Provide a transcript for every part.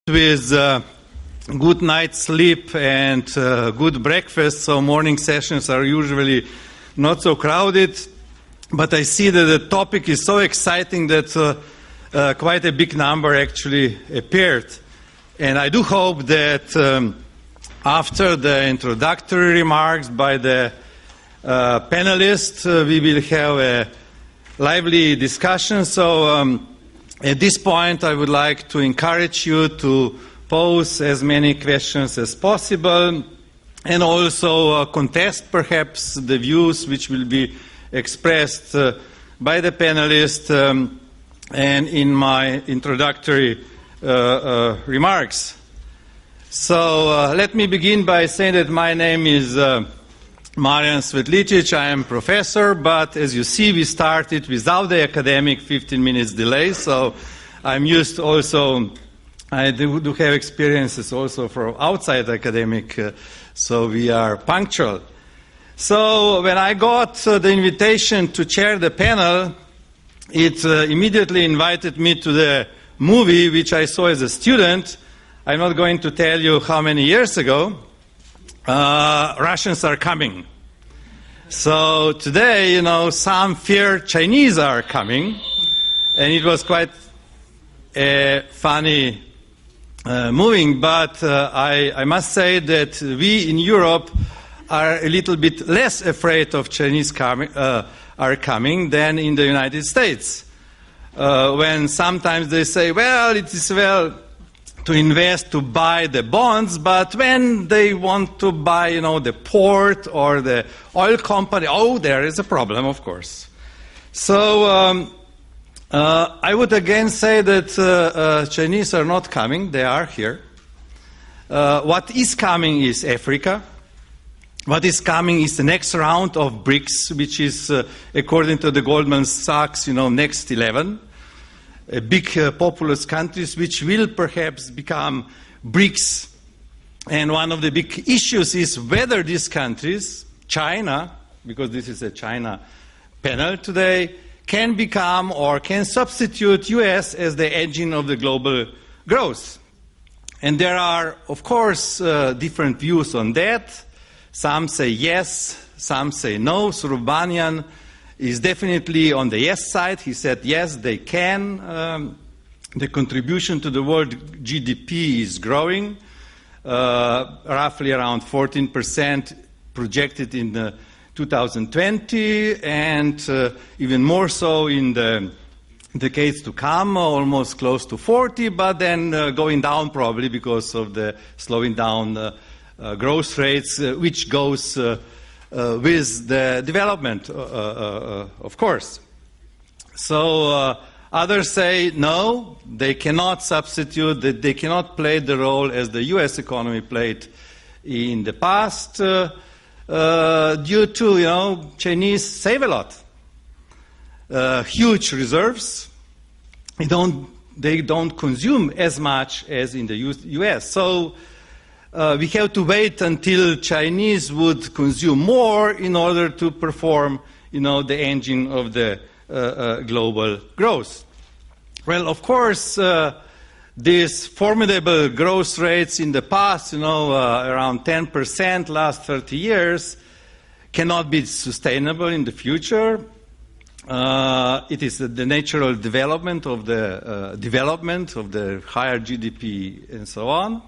with good night's sleep and good breakfast, so morning sessions are usually not so crowded. But I see that the topic is so exciting that quite a big number actually appeared. And I do hope that after the introductory remarks by the panelists, we will have a lively discussion. So at this point, I would like to encourage you to pose as many questions as possible and also contest perhaps the views which will be expressed by the panelists and in my introductory remarks. So let me begin by saying that my name is Marian Svetlicic. I am professor, but as you see, we started without the academic 15 minutes delay, so I'm used also, I do have experiences also from outside academic, so we are punctual. So when I got the invitation to chair the panel, it immediately invited me to the movie which I saw as a student. I'm not going to tell you how many years ago. Russians are coming. So today, you know, some fear Chinese are coming, and it was quite a funny moving, but I must say that we in Europe are a little bit less afraid of Chinese are coming than in the United States. When sometimes they say, well, it is well to invest, to buy the bonds, but when they want to buy, you know, the port or the oil company, oh, there is a problem, of course. So I would again say that Chinese are not coming, they are here. What is coming is Africa. What is coming is the next round of BRICS, which is, according to the Goldman Sachs, you know, next 11. Big populous countries which will perhaps become BRICS. And one of the big issues is whether these countries, China, because this is a China panel today, can become or can substitute US as the engine of the global growth. And there are, of course, different views on that. Some say yes, some say no. Surubanian is definitely on the yes side. He said yes, they can. The contribution to the world GDP is growing, roughly around 14% projected in 2020, and even more so in the decades to come, almost close to 40, but then going down probably because of the slowing down growth rates, which goes with the development, of course. So others say no, they cannot substitute, that they cannot play the role as the US economy played in the past due to, you know, Chinese save a lot. Huge reserves. They don't consume as much as in the US. So we have to wait until Chinese would consume more in order to perform, you know, the engine of the global growth. Well, of course, these formidable growth rates in the past, you know, around 10% last 30 years, cannot be sustainable in the future. It is the natural development of the higher GDP and so on.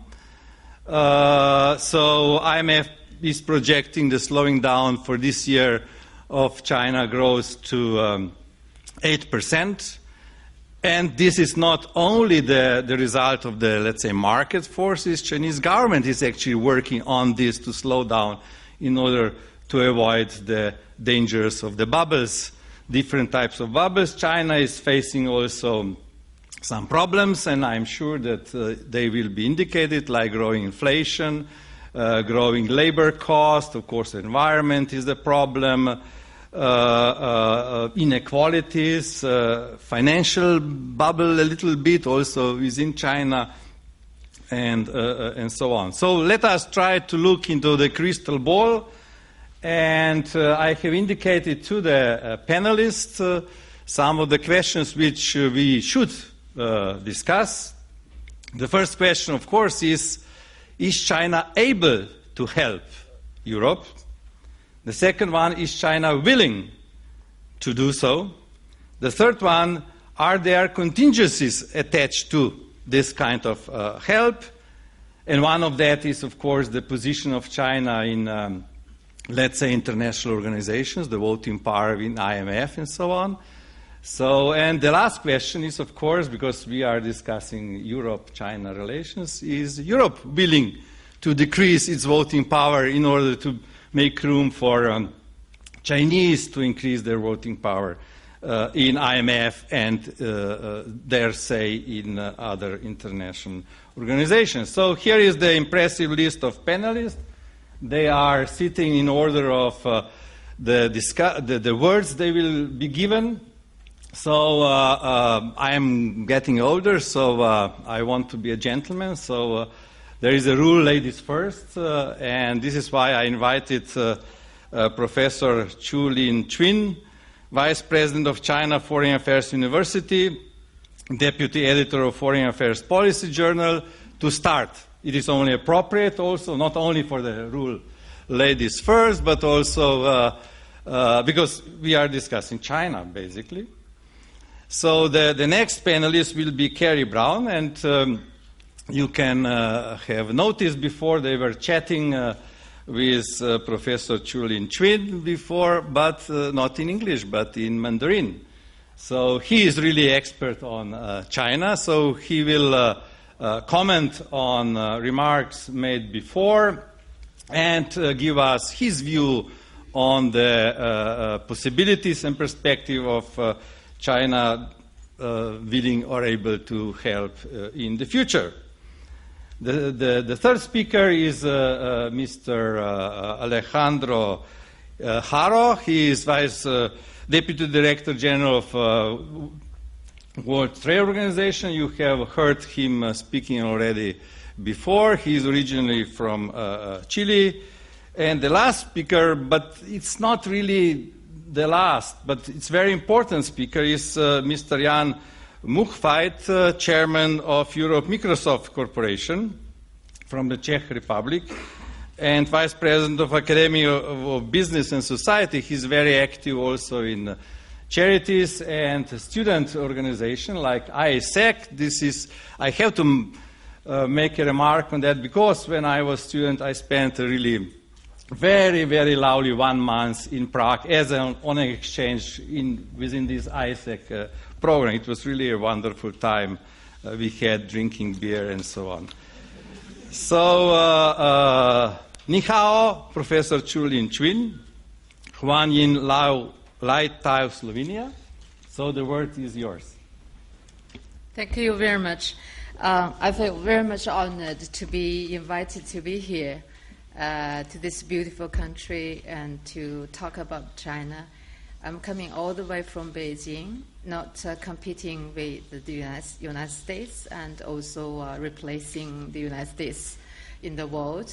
So IMF is projecting the slowing down for this year of China growth to 8%. And this is not only the result of the, let's say, market forces. Chinese government is actually working on this to slow down in order to avoid the dangers of the bubbles, different types of bubbles. China is facing also some problems, and I'm sure that they will be indicated, like growing inflation, growing labor cost, of course, the environment is the problem, inequalities, financial bubble a little bit also within China, and so on. So let us try to look into the crystal ball, and I have indicated to the panelists some of the questions which we should discuss. The first question, of course, is China able to help Europe? The second one, is China willing to do so? The third one, are there contingencies attached to this kind of help? And one of that is, of course, the position of China in, let's say, international organizations, the voting power in IMF and so on. So, and the last question is, of course, because we are discussing Europe-China relations, is Europe willing to decrease its voting power in order to make room for Chinese to increase their voting power in IMF and, dare say, in other international organizations? So here is the impressive list of panelists. They are sitting in order of the words they will be given. So I am getting older, so I want to be a gentleman. So there is a rule, ladies first, and this is why I invited Professor Chu Lin-Chun, Vice President of China Foreign Affairs University, Deputy Editor of Foreign Affairs Policy Journal, to start. It is only appropriate also, not only for the rule ladies first, but also because we are discussing China, basically. So the next panelist will be Carrie Brown, and you can have noticed before they were chatting with Professor Chu Lin-Chun before, but not in English, but in Mandarin. So he is really expert on China, so he will comment on remarks made before and give us his view on the possibilities and perspective of China willing or able to help in the future. The third speaker is Mr. Alejandro Haro. He is Deputy Director General of World Trade Organization. You have heard him speaking already before. He is originally from Chile. And the last speaker, but it's not really the last, but it's very important speaker, is Mr. Jan Muchveit, Chairman of Europe Microsoft Corporation from the Czech Republic and Vice President of Academy of Business and Society. He's very active also in charities and student organizations like ISEC. I have to make a remark on that because when I was a student, I spent a really very, very lovely 1 month in Prague as on an exchange within this ISEC program. It was really a wonderful time. We had drinking beer and so on. So, ni hao, Professor Chu Lin-Chun, Huan Yin Lao Lai Tao, Slovenia. So the word is yours. Thank you very much. I feel very much honored to be invited to be here to this beautiful country and to talk about China. I'm coming all the way from Beijing, not competing with the United States and also replacing the United States in the world.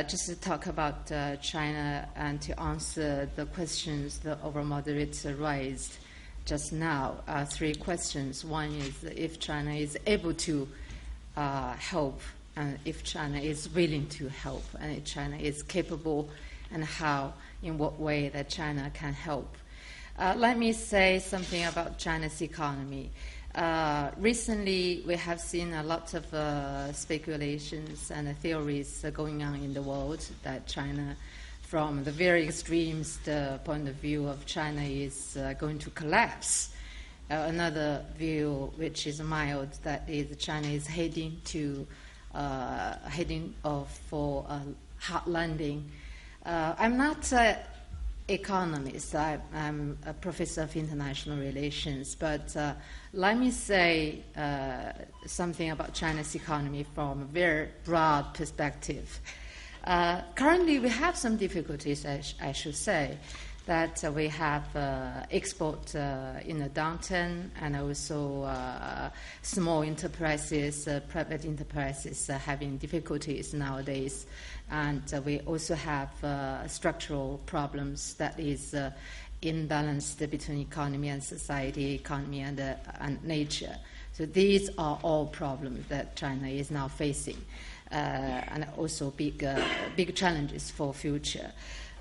Just to talk about China and to answer the questions the our moderator raised just now. 3 questions. One is if China is able to help, and if China is willing to help, and if China is capable, and how, in what way that China can help. Let me say something about China's economy. Recently, we have seen a lot of speculations and theories going on in the world that China, from the very extremist point of view of China, is going to collapse. Another view, which is mild, that is China is heading for a hard landing. I'm not an economist. I'm a professor of international relations, but let me say something about China's economy from a very broad perspective. Currently, we have some difficulties, I should say, that we have export in a downturn, and also small enterprises, private enterprises having difficulties nowadays. And we also have structural problems, that is imbalance between economy and society, economy and nature. So these are all problems that China is now facing, and also big challenges for future.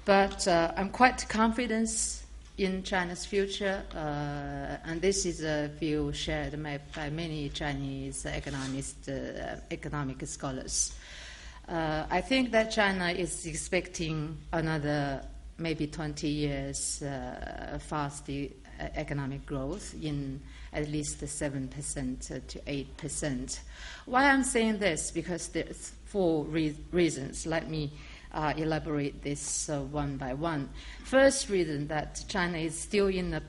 But I'm quite confident in China's future, and this is a view shared by many Chinese economists, economic scholars. I think that China is expecting another maybe 20 years fast economic growth in at least 7% to 8%. Why I'm saying this? Because there's four reasons. Let me elaborate this one by one. First reason, that China is still in the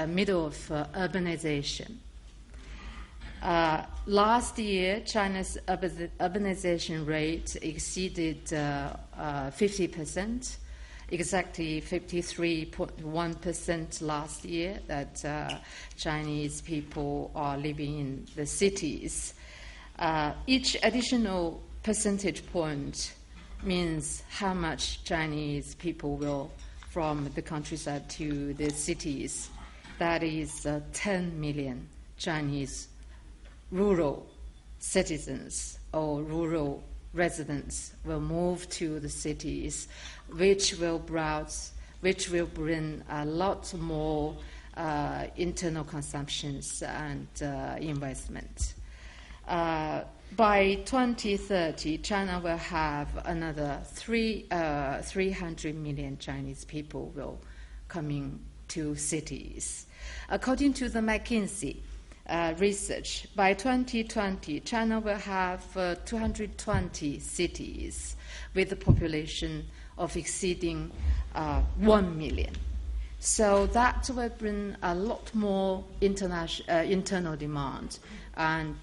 middle of urbanization. Last year, China's urbanization rate exceeded 50%, exactly 53.1% last year, that Chinese people are living in the cities. Each additional percentage point means how much Chinese people will from the countryside to the cities. That is 10 million Chinese rural citizens or rural residents will move to the cities, which will bring a lot more internal consumptions and investment. By 2030, China will have another 300 million Chinese people will coming to cities. According to the McKinsey research, by 2020, China will have 220 cities with a population of exceeding 1 million. So that will bring a lot more internal demand and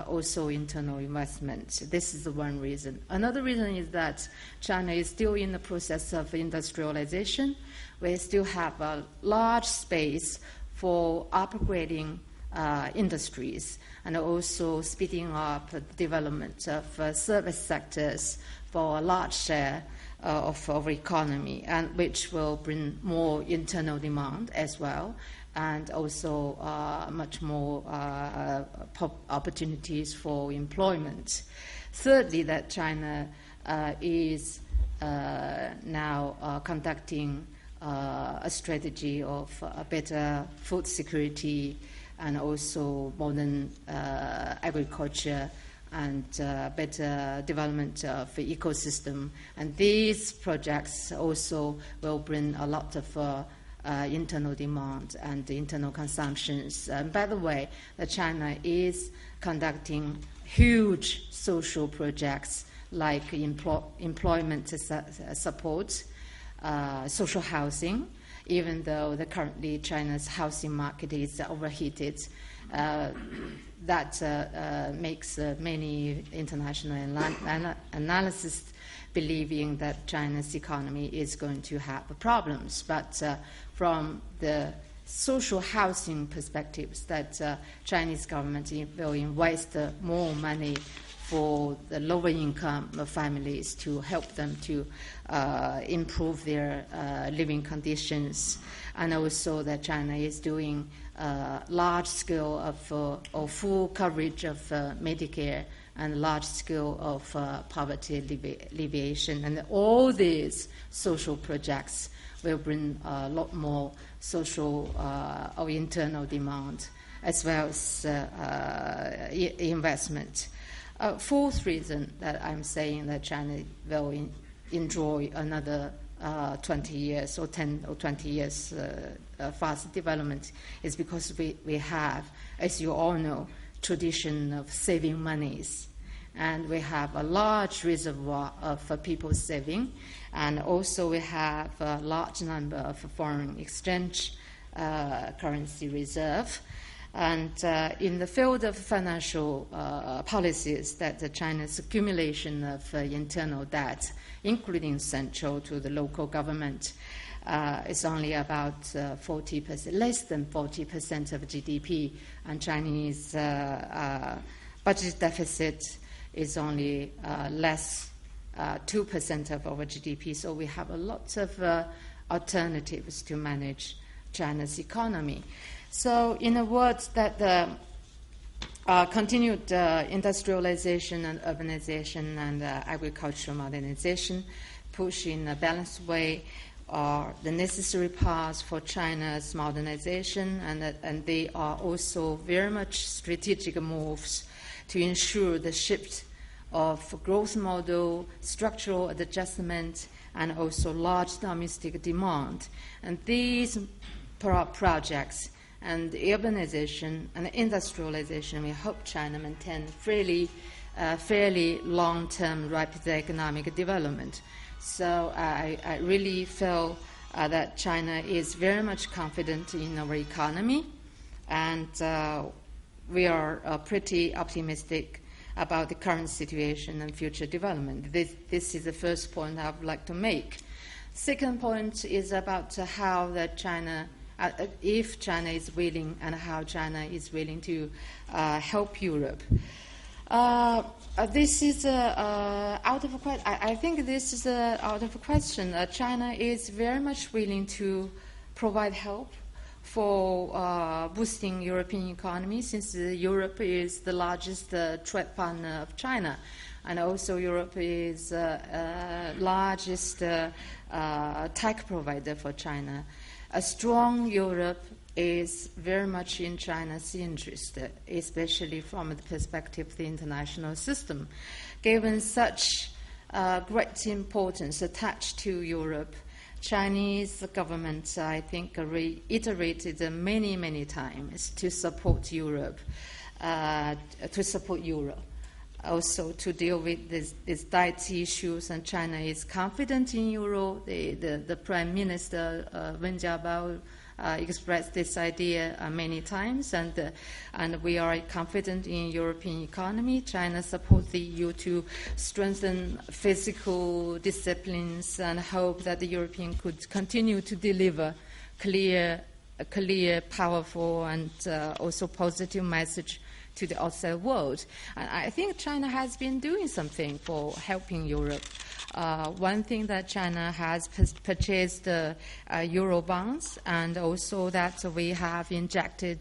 also internal investment. This is the one reason. Another reason is that China is still in the process of industrialization. We still have a large space for upgrading industries and also speeding up the development of service sectors for a large share of our economy, and which will bring more internal demand as well, and also much more opportunities for employment. Thirdly, that China is now conducting a strategy of better food security and also modern agriculture and better development of the ecosystem. And these projects also will bring a lot of internal demand and internal consumptions. By the way, China is conducting huge social projects like employment support, social housing, even though currently China's housing market is overheated. That makes many international analysts believing that China's economy is going to have problems. But from the social housing perspectives, that Chinese government will invest more money for the lower income families to help them to improve their living conditions, and also that China is doing large scale of full coverage of Medicare and large scale of poverty alleviation. And all these social projects will bring a lot more social or internal demand as well as investment. Fourth reason that I'm saying that China will enjoy another 20 years or 10 or 20 years fast development is because we have, as you all know, tradition of saving monies. And we have a large reservoir of people saving. And also we have a large number of foreign exchange currency reserve. And in the field of financial policies, that China's accumulation of internal debt, including central to the local government, is only about 40%, less than 40% of GDP, and Chinese budget deficit is only less 2% of our GDP. So we have a lot of alternatives to manage China's economy. So in a word, that continued industrialization and urbanization and agricultural modernization, push in a balanced way are the necessary paths for China's modernization, and they are also very much strategic moves to ensure the shift of growth model, structural adjustment, and also large domestic demand. And these projects and urbanization and industrialization, we hope China maintain fairly long-term rapid economic development. So I really feel that China is very much confident in our economy, and we are pretty optimistic about the current situation and future development. This is the first point I would like to make. Second point is about how that China, if China is willing, and how China is willing to help Europe. This is out of question. I think this is out of question. China is very much willing to provide help for boosting European economy, since Europe is the largest trade partner of China, and also Europe is largest tech provider for China. A strong Europe is very much in China's interest, especially from the perspective of the international system. Given such great importance attached to Europe, Chinese government, I think, reiterated many times to support Europe, also to deal with these tight issues, and China is confident in Euro. The Prime Minister Wen Jiabao expressed this idea many times, and we are confident in European economy. China supports the EU to strengthen physical disciplines and hope that the European could continue to deliver clear, powerful, and also positive message to the outside world. And I think China has been doing something for helping Europe. One thing that China has purchased euro bonds, and also that we have injected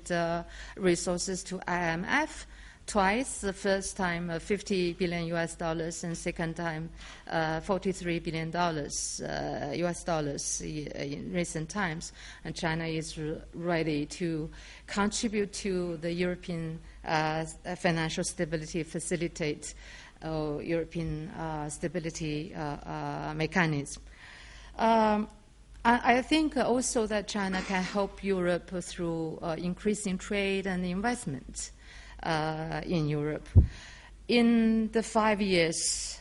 resources to IMF twice. The first time $50 billion and second time $43 billion US in recent times. And China is ready to contribute to the European financial stability, facilitate European stability mechanism. I think also that China can help Europe through increasing trade and investment in Europe. In the 5 years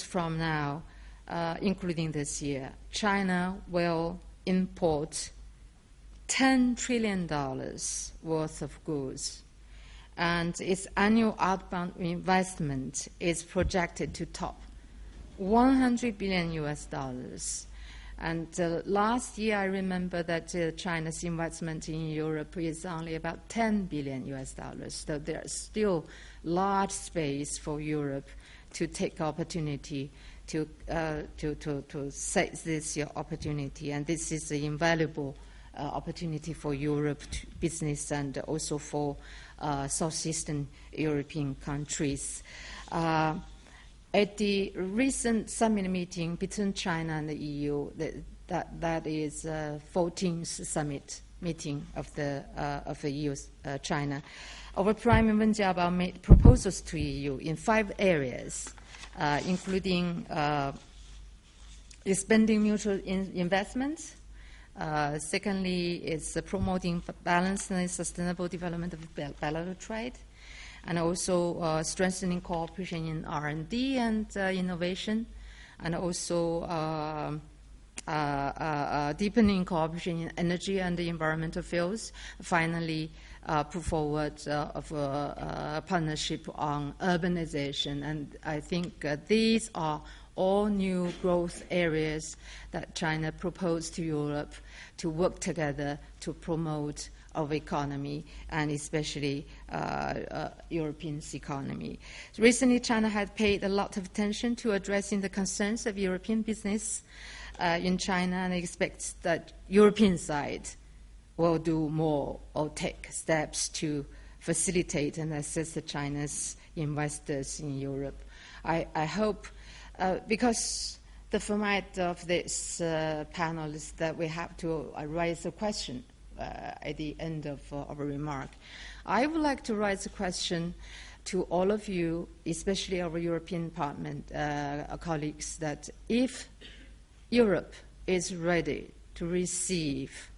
from now, including this year, China will import $10 trillion worth of goods, and its annual outbound investment is projected to top $100 billion US. And last year, I remember that China's investment in Europe is only about $10 billion US. So there's still large space for Europe to take opportunity to seize this opportunity, and this is an invaluable opportunity for Europe business and also for Southeastern European countries. At the recent summit meeting between China and the EU, that is 14th summit meeting of the EU China, our Prime Minister Wen Jiabao made proposals to EU in 5 areas, including expanding mutual investments. Secondly, it's promoting balanced and sustainable development of bilateral trade, and also strengthening cooperation in R&D and innovation, and also deepening cooperation in energy and the environmental fields. Finally, put forward of a partnership on urbanization. And I think these are all new growth areas that China proposed to Europe to work together to promote our economy, and especially European economy. Recently, China had paid a lot of attention to addressing the concerns of European business in China, and expects that European side will do more or take steps to facilitate and assist China's investors in Europe. I hope, because the format of this panel is that we have to raise a question at the end of our remark. I would like to raise a question to all of you, especially our European Parliament colleagues, that if Europe is ready to receive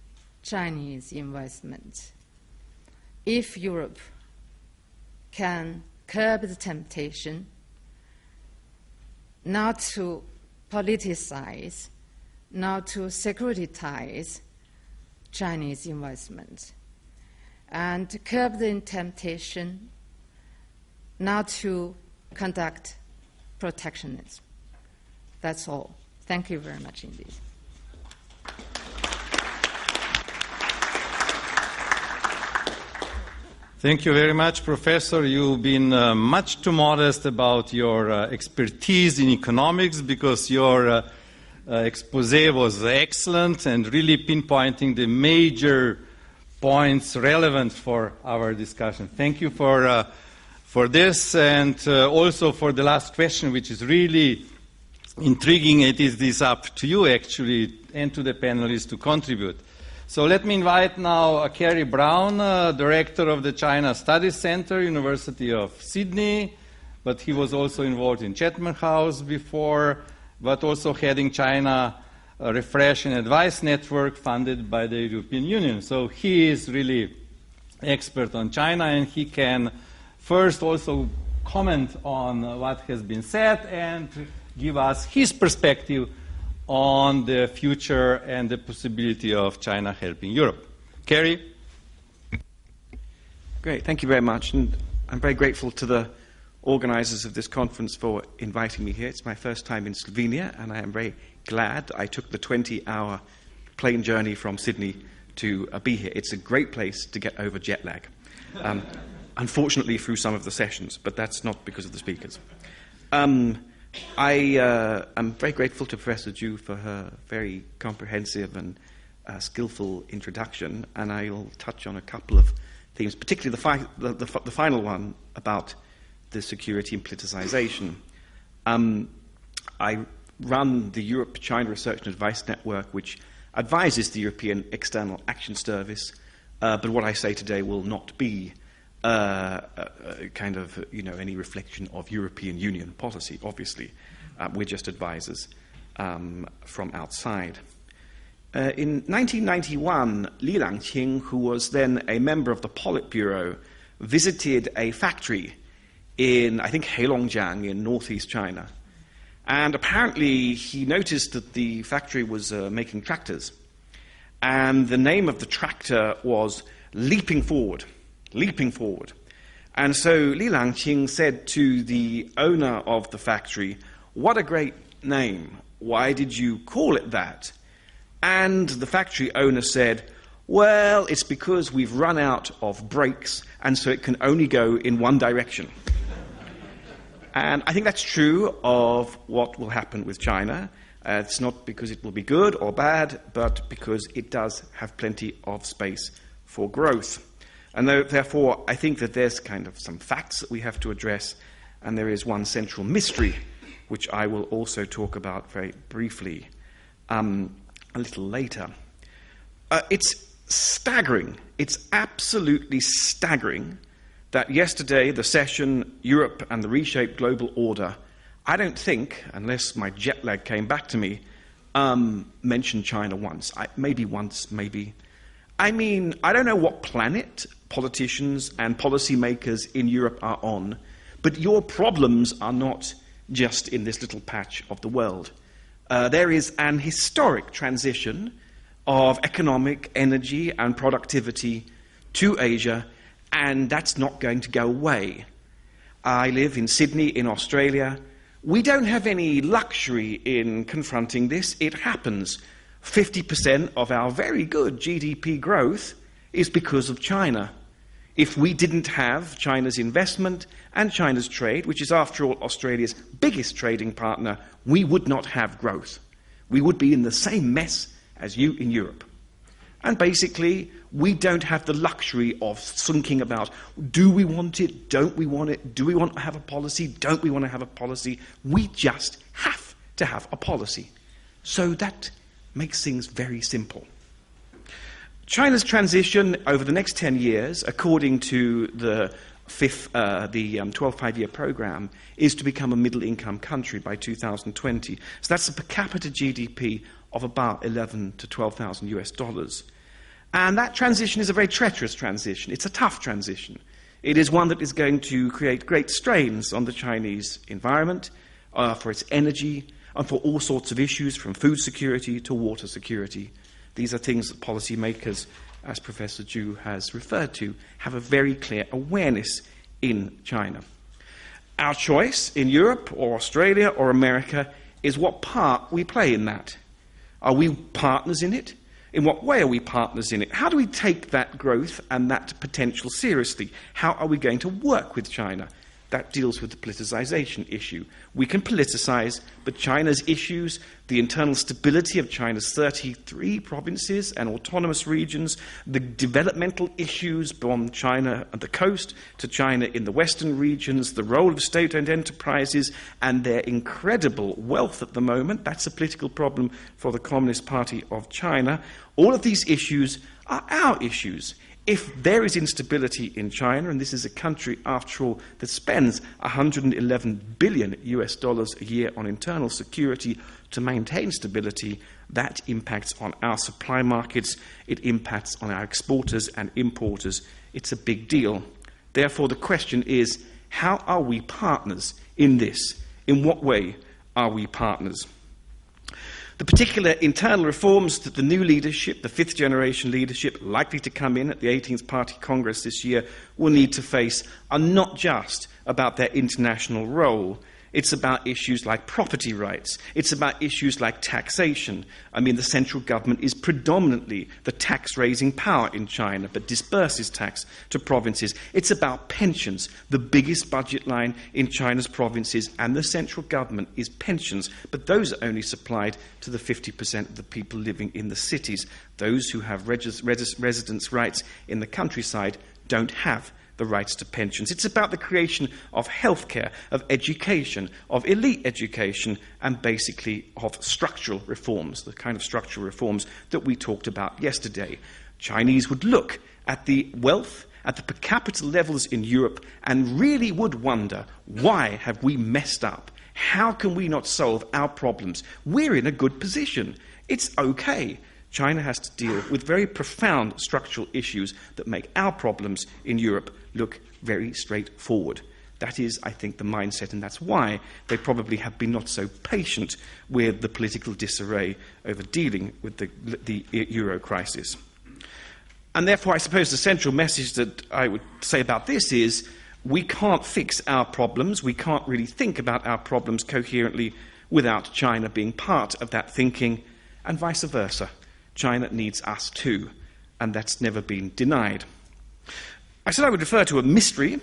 Chinese investment, if Europe can curb the temptation not to politicize, not to securitize Chinese investment, and curb the temptation not to conduct protectionism. That's all. Thank you very much indeed. Thank you very much, Professor. You've been much too modest about your expertise in economics, because your expose was excellent and really pinpointing the major points relevant for our discussion. Thank you for this, and also for the last question, which is really intriguing. It is up to you, actually, and to the panelists to contribute. So let me invite now Kerry Brown, Director of the China Studies Center, University of Sydney, but he was also involved in Chatham House before, but also heading China Refresh and Advice Network funded by the European Union. So he is really expert on China, and he can first also comment on what has been said and give us his perspective on the future and the possibility of China helping Europe. Kerry? Great, thank you very much. And I'm very grateful to the organizers of this conference for inviting me here. It's my first time in Slovenia, and I am very glad I took the 20-hour plane journey from Sydney to be here. It's a great place to get over jet lag. Unfortunately, through some of the sessions, but that's not because of the speakers. I am very grateful to Professor Zhu for her very comprehensive and skillful introduction, and I'll touch on a couple of themes, particularly the final one about the security and politicization. I run the Europe-China Research and Advice Network, which advises the European External Action Service, but what I say today will not be any reflection of European Union policy, obviously. We're just advisors from outside. In 1991, Li Langqing, who was then a member of the Politburo, visited a factory in, I think, Heilongjiang in northeast China. And apparently he noticed that the factory was making tractors. And the name of the tractor was Leaping Forward. Leaping Forward. And so Li Langqing said to the owner of the factory, "What a great name. Why did you call it that?" And the factory owner said, "Well, it's because we've run out of brakes, and so it can only go in one direction." And I think that's true of what will happen with China. It's not because it will be good or bad, but because it does have plenty of space for growth. And therefore, I think that there's kind of some facts that we have to address, and there is one central mystery, which I will also talk about very briefly a little later. It's staggering. It's absolutely staggering that yesterday the session, Europe and the Reshaped Global Order, I don't think, unless my jet lag came back to me, mentioned China once. Maybe once, maybe. I mean, I don't know what planet politicians and policymakers in Europe are on, but your problems are not just in this little patch of the world. There is an historic transition of economic, energy and productivity to Asia, and that's not going to go away. I live in Sydney, in Australia. We don't have any luxury in confronting this. It happens. 50% of our very good GDP growth is because of China. If we didn't have China's investment and China's trade, which is after all Australia's biggest trading partner, we would not have growth. We would be in the same mess as you in Europe. And basically, we don't have the luxury of thinking about, do we want it, don't we want it, do we want to have a policy, don't we want to have a policy? We just have to have a policy. So that makes things very simple. China's transition over the next 10 years, according to the 12th five-year program, is to become a middle-income country by 2020. So that's a per capita GDP of about 11 to 12,000 US dollars. And that transition is a very treacherous transition. It's a tough transition. It is one that is going to create great strains on the Chinese environment, for its energy, and for all sorts of issues, from food security to water security. These are things that policymakers, as Professor Zhu has referred to, have a very clear awareness in China. Our choice in Europe or Australia or America is what part we play in that. Are we partners in it? In what way are we partners in it? How do we take that growth and that potential seriously? How are we going to work with China? That deals with the politicization issue. We can politicize, but China's issues, the internal stability of China's 33 provinces and autonomous regions, the developmental issues from China at the coast to China in the western regions, the role of state-owned enterprises and their incredible wealth at the moment, that's a political problem for the Communist Party of China. All of these issues are our issues. If there is instability in China, and this is a country, after all, that spends 111 billion US dollars a year on internal security to maintain stability, that impacts on our supply markets, it impacts on our exporters and importers. It's a big deal. Therefore, the question is, how are we partners in this? In what way are we partners? The particular internal reforms that the new leadership, the fifth generation leadership, likely to come in at the 18th Party Congress this year, will need to face are not just about their international role. It's about issues like property rights. It's about issues like taxation. I mean, the central government is predominantly the tax-raising power in China, but disperses tax to provinces. It's about pensions. The biggest budget line in China's provinces and the central government is pensions, but those are only supplied to the 50% of the people living in the cities. Those who have residence rights in the countryside don't have the rights to pensions. It's about the creation of healthcare, of education, of elite education, and basically of structural reforms, the kind of structural reforms that we talked about yesterday. Chinese would look at the wealth, at the per capita levels in Europe, and really would wonder, why have we messed up? How can we not solve our problems? We're in a good position. It's okay. China has to deal with very profound structural issues that make our problems in Europe look very straightforward. That is, I think, the mindset, and that's why they probably have been not so patient with the political disarray over dealing with the euro crisis. And therefore, I suppose the central message that I would say about this is we can't fix our problems, we can't really think about our problems coherently without China being part of that thinking, and vice versa. China needs us too, and that's never been denied. I said I would refer to a mystery,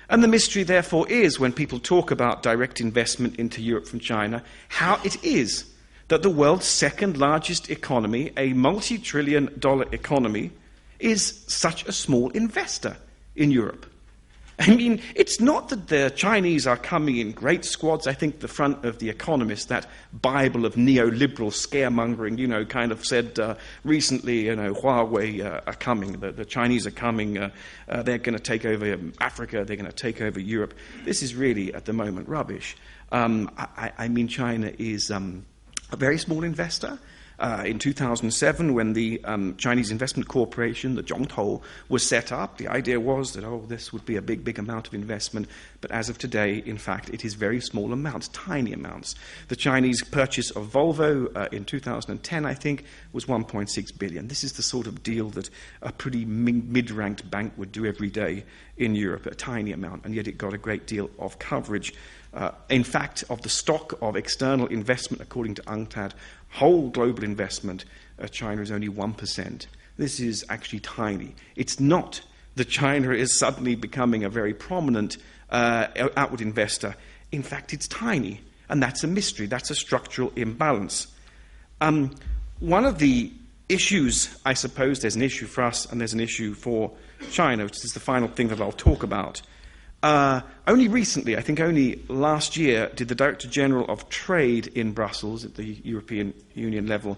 and the mystery therefore is, when people talk about direct investment into Europe from China, how it is that the world's second largest economy, a multi-trillion-dollar economy, is such a small investor in Europe. I mean, it's not that the Chinese are coming in great squads. I think the front of The Economist, that Bible of neoliberal scaremongering, kind of said recently, Huawei are coming, the Chinese are coming, they're going to take over Africa, they're going to take over Europe. This is really, at the moment, rubbish. I mean, China is a very small investor. In 2007, when the Chinese Investment Corporation, the Zhongtou, was set up, the idea was that, this would be a big, big amount of investment. But as of today, in fact, it is very small amounts, tiny amounts. The Chinese purchase of Volvo in 2010, I think, was 1.6 billion. This is the sort of deal that a pretty mid-ranked bank would do every day in Europe, a tiny amount, and yet it got a great deal of coverage. In fact, of the stock of external investment, according to UNCTAD, whole global investment, China is only 1%. This is actually tiny. It's not that China is suddenly becoming a very prominent outward investor. In fact, it's tiny, and that's a mystery. That's a structural imbalance. One of the issues, I suppose, there's an issue for us and there's an issue for China, which is the final thing that I'll talk about. Only recently, I think only last year, did the Director General of Trade in Brussels at the European Union level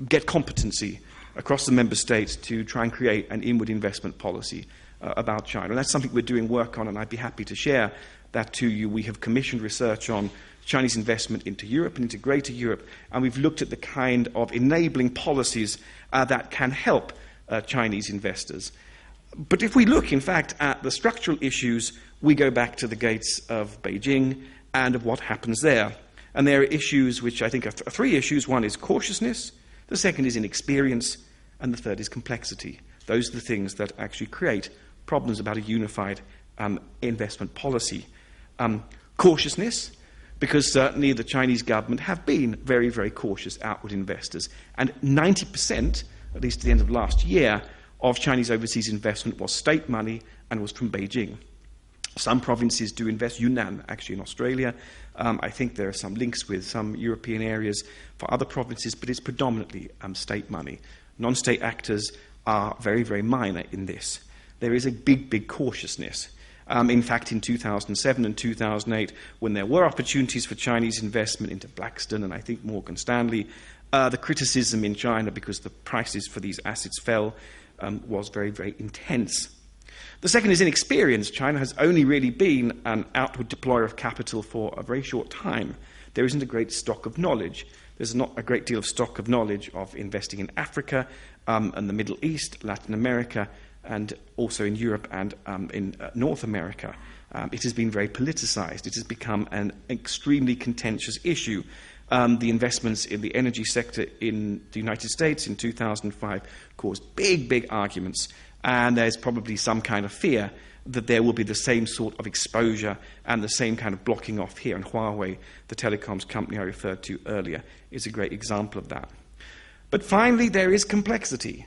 get competency across the member states to try and create an inward investment policy about China. And that's something we're doing work on, and I'd be happy to share that to you. We have commissioned research on Chinese investment into Europe and into Greater Europe, and we've looked at the kind of enabling policies that can help Chinese investors. But if we look, in fact, at the structural issues, we go back to the gates of Beijing and of what happens there. And there are issues which I think are three issues. One is cautiousness, the second is inexperience, and the third is complexity. Those are the things that actually create problems about a unified investment policy. Cautiousness, because certainly the Chinese government have been very, very cautious outward investors. And 90%, at least at the end of last year, of Chinese overseas investment was state money and was from Beijing. Some provinces do invest, Yunnan actually in Australia. I think there are some links with some European areas for other provinces, but it's predominantly state money. Non-state actors are very, very minor in this. There is a big, big cautiousness. In fact, in 2007 and 2008, when there were opportunities for Chinese investment into Blackstone and I think Morgan Stanley, the criticism in China, because the prices for these assets fell, was very, very intense. The second is inexperienced. China has only really been an outward deployer of capital for a very short time. There isn't a great stock of knowledge. There's not a great deal of stock of knowledge of investing in Africa and the Middle East, Latin America, and also in Europe and in North America. It has been very politicized. It has become an extremely contentious issue. The investments in the energy sector in the United States in 2005 caused big, big arguments, and there's probably some kind of fear that there will be the same sort of exposure and the same kind of blocking off here. And Huawei, the telecoms company I referred to earlier, is a great example of that. But finally, there is complexity.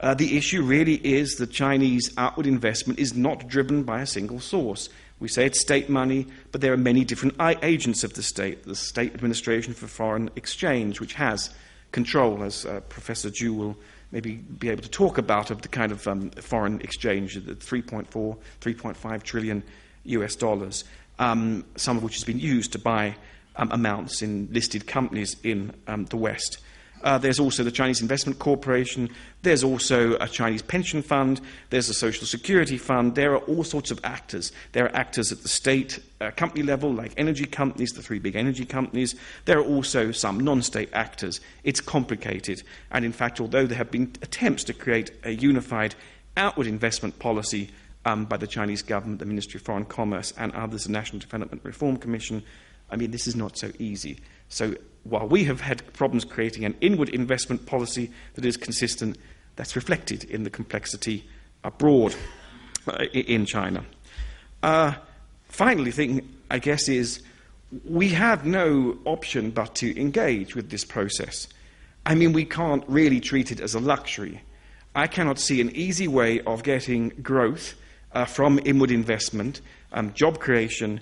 The issue really is that Chinese outward investment is not driven by a single source. We say it's state money, but there are many different agents of the State Administration for Foreign Exchange, which has control, as Professor Zhu will maybe be able to talk about, of the kind of foreign exchange, the 3.5 trillion US dollars, some of which has been used to buy amounts in listed companies in the West. There's also the Chinese Investment Corporation. There's also a Chinese pension fund. There's a social security fund. There are all sorts of actors. There are actors at the state company level, like energy companies, the three big energy companies. There are also some non-state actors. It's complicated. And in fact, although there have been attempts to create a unified outward investment policy by the Chinese government, the Ministry of Foreign Commerce, and others, the National Development Reform Commission, I mean, this is not so easy. So while we have had problems creating an inward investment policy that is consistent, that's reflected in the complexity abroad in China. Finally thing, I guess, is we have no option but to engage with this process. I mean, we can't really treat it as a luxury. I cannot see an easy way of getting growth from inward investment, job creation,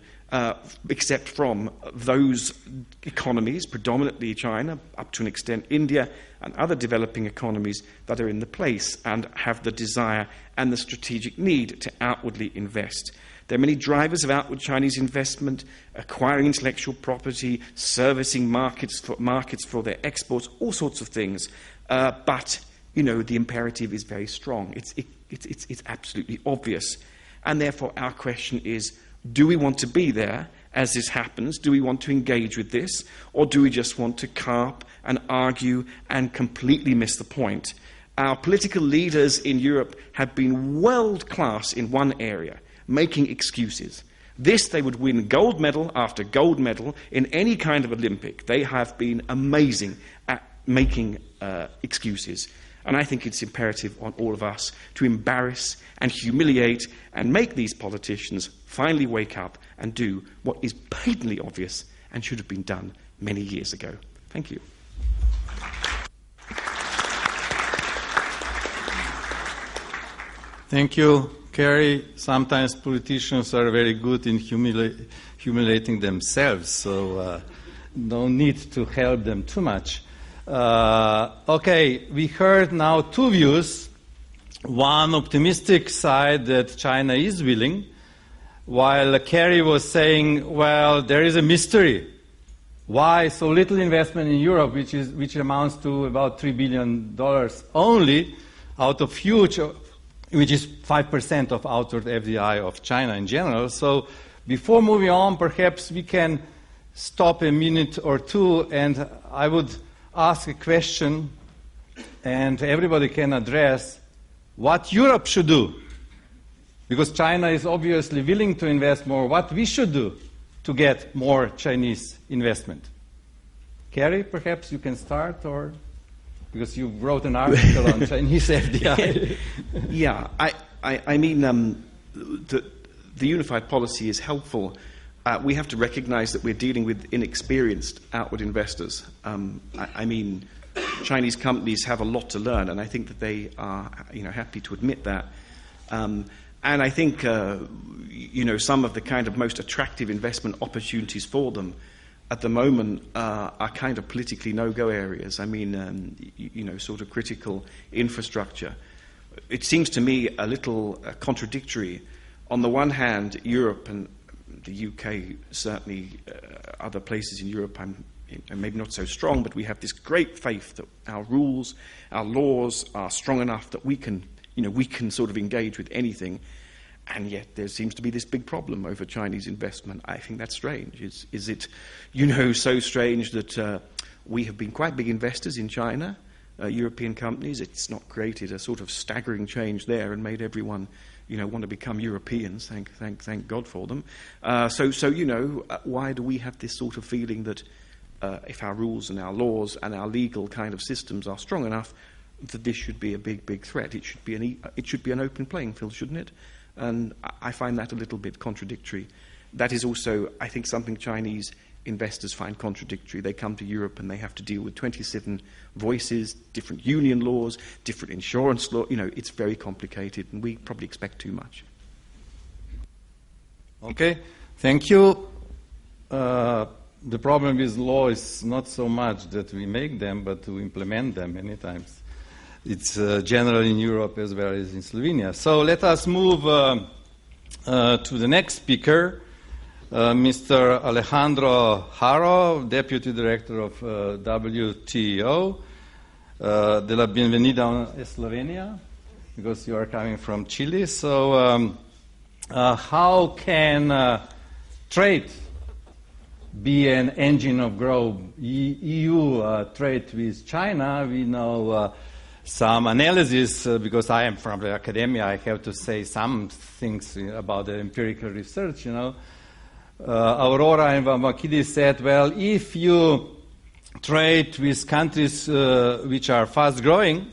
except from those economies, predominantly China, up to an extent India, and other developing economies that are in the place and have the desire and the strategic need to outwardly invest. There are many drivers of outward Chinese investment: acquiring intellectual property, servicing markets for their exports, all sorts of things. But you know, the imperative is very strong. It's absolutely obvious, and therefore our question is: do we want to be there as this happens? Do we want to engage with this? Or do we just want to carp and argue and completely miss the point? Our political leaders in Europe have been world-class in one area: making excuses. This, they would win gold medal after gold medal in any kind of Olympic. They have been amazing at making excuses. And I think it's imperative on all of us to embarrass and humiliate and make these politicians finally wake up and do what is patently obvious and should have been done many years ago. Thank you. Thank you, Kerry. Sometimes politicians are very good in humiliating themselves, so no need to help them too much. Okay, we heard now two views. One optimistic side that China is willing, while Kerry was saying, well, there is a mystery. Why so little investment in Europe, which amounts to about $3 billion only, out of huge, which is 5% of outward FDI of China in general. So before moving on, perhaps we can stop a minute or two, and I would ask a question, and everybody can address what Europe should do. Because China is obviously willing to invest more, what we should do to get more Chinese investment. Kerry, perhaps you can start, or because you wrote an article on Chinese FDI. Yeah, I mean, the unified policy is helpful. We have to recognize that we're dealing with inexperienced outward investors. I mean, Chinese companies have a lot to learn, and I think that they are, happy to admit that. And I think, some of the kind of most attractive investment opportunities for them at the moment are kind of politically no-go areas. I mean, sort of critical infrastructure. It seems to me a little contradictory. On the one hand, Europe and the UK, certainly other places in Europe, maybe not so strong, but we have this great faith that our rules, our laws are strong enough that we can sort of engage with anything. And yet there seems to be this big problem over Chinese investment. I think that's strange. Is it, so strange that we have been quite big investors in China, European companies. It's not created a sort of staggering change there and made everyone, want to become Europeans. Thank God for them. Why do we have this sort of feeling that if our rules and our laws and our legal kind of systems are strong enough, that this should be a big threat? It should be an open playing field, shouldn't it? And I find that a little bit contradictory. That is also, I think, something Chinese investors find contradictory. They come to Europe and they have to deal with 27 voices, different union laws, different insurance law. It's very complicated, and we probably expect too much. Okay, thank you. The problem with law is not so much that we make them, but to implement them many times. It's general in Europe as well as in Slovenia. So let us move to the next speaker, Mr. Alejandro Haro, Deputy Director of WTO. De la bienvenida a Slovenia, because you are coming from Chile. So how can trade be an engine of growth? EU trade with China, we know some analysis, because I am from the academia, I have to say some things about the empirical research, Aurora and Vamakidis said, well, if you trade with countries which are fast growing,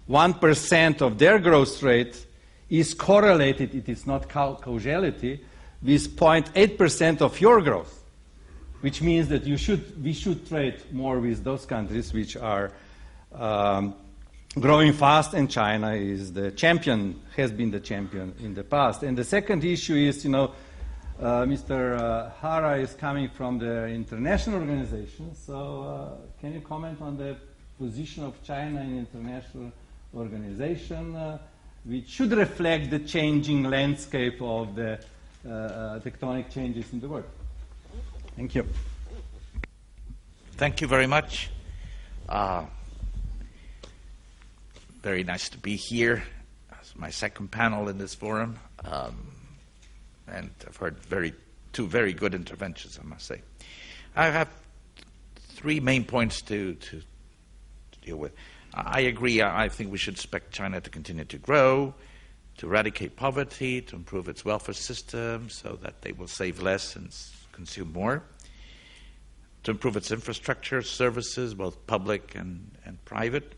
1% of their growth rate is correlated, it is not causality, with 0.8% of your growth, which means that we should trade more with those countries which are growing fast, and China is the champion, has been the champion in the past. And the second issue is, Mr. Hara is coming from the international organization, so can you comment on the position of China in international organization, which should reflect the changing landscape of the tectonic changes in the world? Thank you. Thank you very much. Very nice to be here. It's my second panel in this forum, and I've heard two very good interventions, I must say. I have three main points to deal with. I agree. I think we should expect China to continue to grow, to eradicate poverty, to improve its welfare system so that they will save less and consume more, to improve its infrastructure, services, both public and private.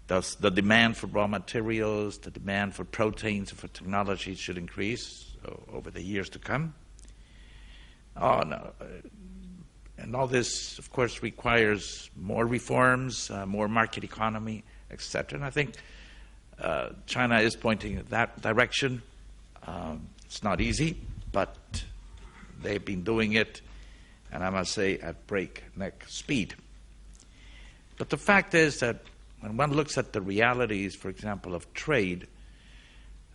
Thus, the demand for raw materials, the demand for proteins and for technology should increase over the years to come. And all this, of course, requires more reforms, more market economy, etc. And I think China is pointing in that direction. It's not easy, but they've been doing it, and I must say, at breakneck speed. But the fact is that when one looks at the realities, for example, of trade,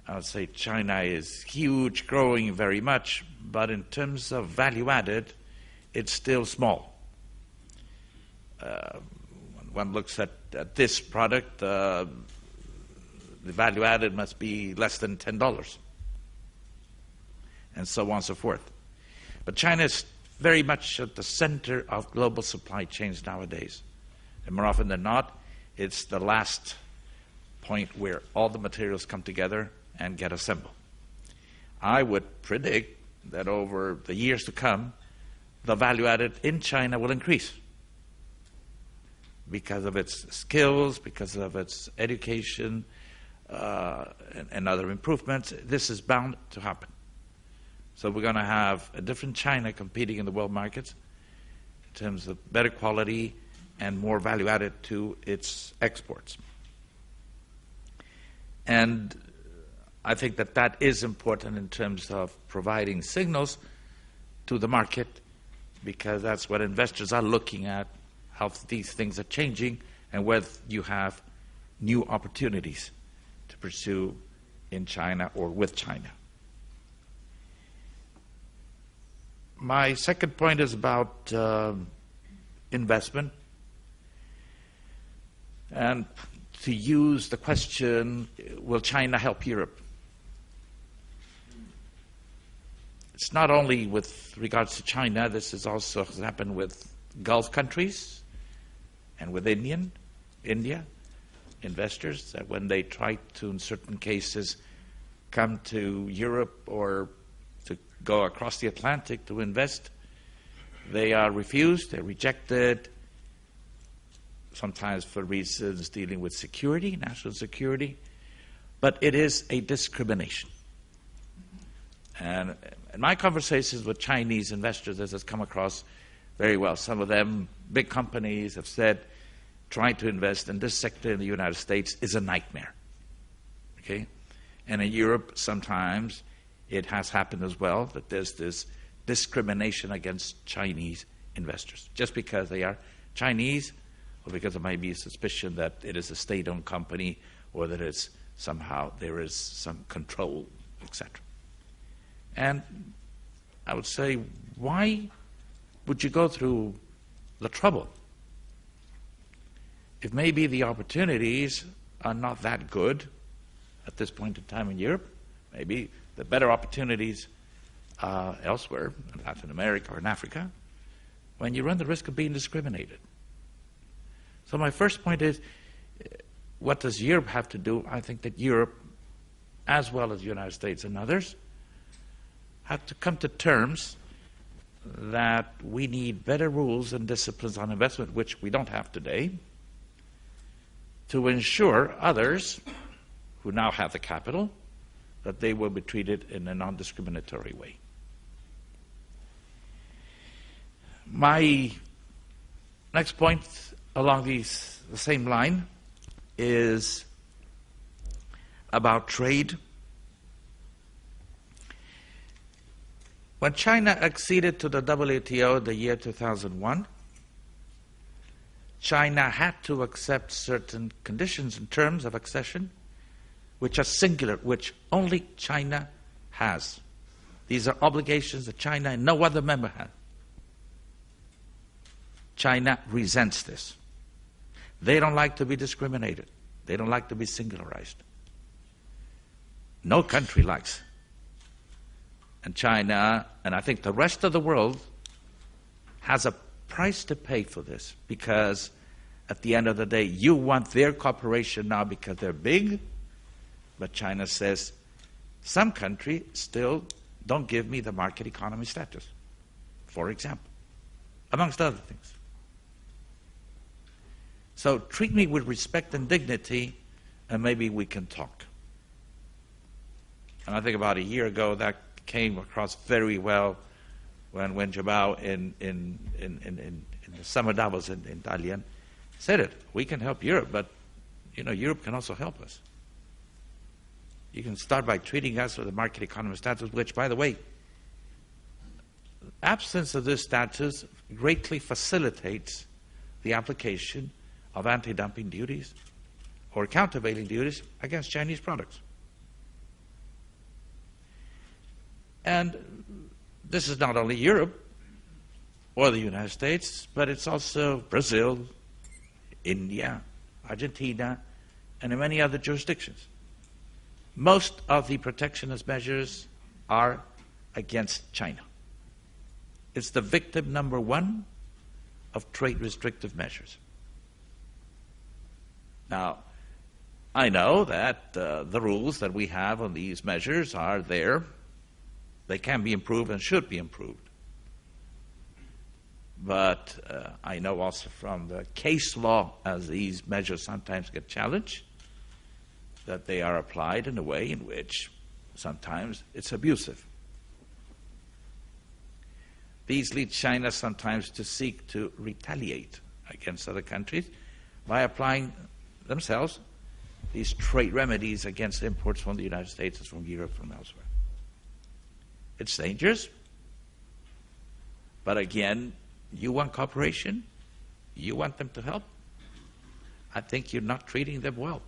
I would say China is huge, growing very much, but in terms of value added, it's still small. When one looks at this product, the value added must be less than $10, and so on and so forth. But China is very much at the center of global supply chains nowadays. And more often than not, it's the last point where all the materials come together and get assembled. I would predict that over the years to come, the value added in China will increase because of its skills, because of its education, and other improvements. This is bound to happen. So we're going to have a different China competing in the world markets in terms of better quality and more value added to its exports. And I think that that is important in terms of providing signals to the market, because that's what investors are looking at, how these things are changing and whether you have new opportunities to pursue in China or with China. My second point is about investment, and to use the question, will China help Europe? It's not only with regards to China, this has also happened with Gulf countries and with India investors, that when they try to, in certain cases, come to Europe or to go across the Atlantic to invest, they are refused, they're rejected, sometimes for reasons dealing with security, national security, but it is a discrimination. And in my conversations with Chinese investors, this has come across very well. Some of them, big companies, have said trying to invest in this sector in the United States is a nightmare. Okay? And in Europe, sometimes it has happened as well that there's this discrimination against Chinese investors, just because they are Chinese, or because there might be a suspicion that it is a state-owned company, or that it's somehow there is some control, etc. And I would say, why would you go through the trouble if maybe the opportunities are not that good at this point in time in Europe? Maybe the better opportunities elsewhere, in Latin America or in Africa, when you run the risk of being discriminated. So my first point is, what does Europe have to do? I think that Europe, as well as the United States and others, have to come to terms that we need better rules and disciplines on investment, which we don't have today, to ensure others who now have the capital that they will be treated in a non-discriminatory way. My next point along the same line is about trade. When China acceded to the WTO the year 2001, China had to accept certain conditions and terms of accession which are singular, which only China has. These are obligations that China and no other member has. China resents this. They don't like to be discriminated. They don't like to be singularized. No country likes. And China, and I think the rest of the world, has a price to pay for this, because at the end of the day, you want their cooperation now because they're big, but China says, some countries still don't give me the market economy status, for example, amongst other things. So treat me with respect and dignity, and maybe we can talk. And I think about a year ago that came across very well when Wen Jiabao in the summer Davos in Dalian said it. We can help Europe, but Europe can also help us. You can start by treating us with a market economy status, which, by the way, absence of this status greatly facilitates the application of anti-dumping duties or countervailing duties against Chinese products. And this is not only Europe or the United States, but it's also Brazil, India, Argentina, and in many other jurisdictions. Most of the protectionist measures are against China. It's the victim number one of trade restrictive measures. Now, I know that the rules that we have on these measures are there. They can be improved and should be improved. But I know also from the case law, as these measures sometimes get challenged, that they are applied in a way in which sometimes it's abusive. These lead China sometimes to seek to retaliate against other countries by applying themselves these trade remedies against imports from the United States, from Europe, from elsewhere. It's dangerous, but again, you want cooperation, you want them to help. I think you're not treating them well.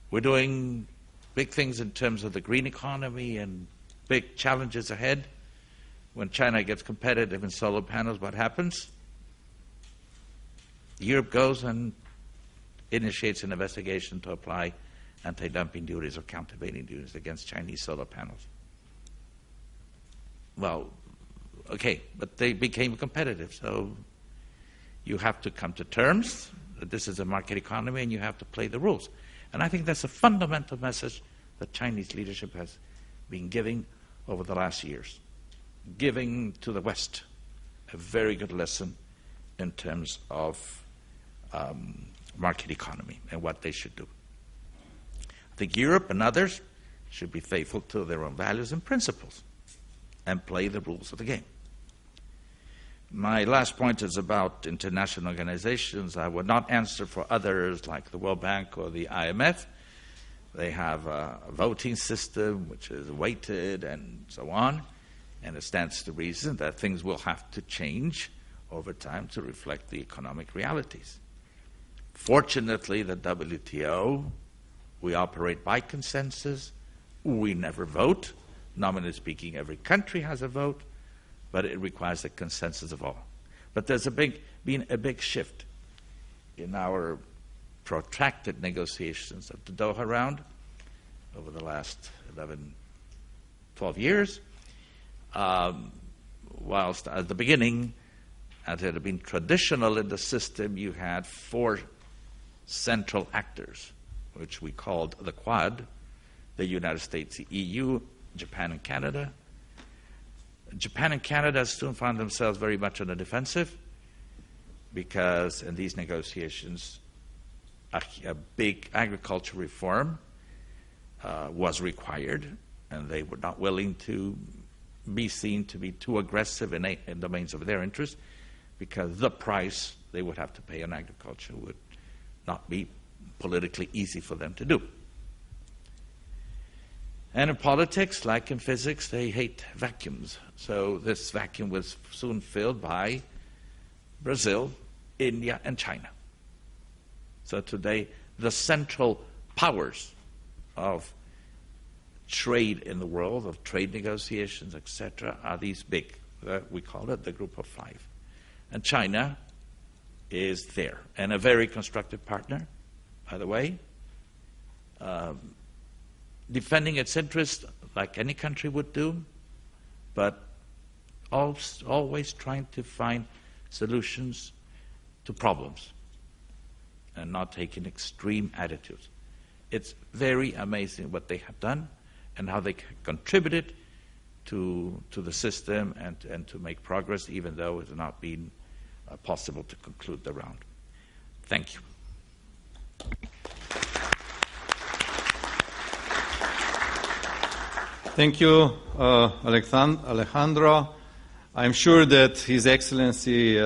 We're doing big things in terms of the green economy and big challenges ahead. When China gets competitive in solar panels, what happens? Europe goes and initiates an investigation to apply anti-dumping duties or countervailing duties against Chinese solar panels. Well, okay, but they became competitive, so you have to come to terms that this is a market economy and you have to play the rules. And I think that's a fundamental message that Chinese leadership has been giving over the last years, giving to the West a very good lesson in terms of market economy and what they should do. I think Europe and others should be faithful to their own values and principles and play the rules of the game. My last point is about international organizations. I would not answer for others like the World Bank or the IMF. They have a voting system which is weighted and so on, and it stands to reason that things will have to change over time to reflect the economic realities. Fortunately, the WTO, we operate by consensus. We never vote. Nominally speaking, every country has a vote, but it requires the consensus of all. But there's been a big shift in our protracted negotiations of the Doha round over the last 11, 12 years. Whilst at the beginning, as it had been traditional in the system, you had 4 central actors, which we called the Quad, the United States, the EU, Japan and Canada. Japan and Canada soon found themselves very much on the defensive because in these negotiations a big agriculture reform was required, and they were not willing to be seen to be too aggressive in domains of their interest, because the price they would have to pay on agriculture would not be politically easy for them to do. And in politics, like in physics, they hate vacuums. So this vacuum was soon filled by Brazil, India, and China. So today, the central powers of trade in the world, of trade negotiations, etc., are these big. We call it the Group of 5. And China is there, and a very constructive partner, by the way. Defending its interests like any country would do, but always trying to find solutions to problems and not taking extreme attitudes. It's very amazing what they have done and how they contributed to the system and to make progress, even though it has not been possible to conclude the round. Thank you. Thank you, Alejandro. I'm sure that His Excellency,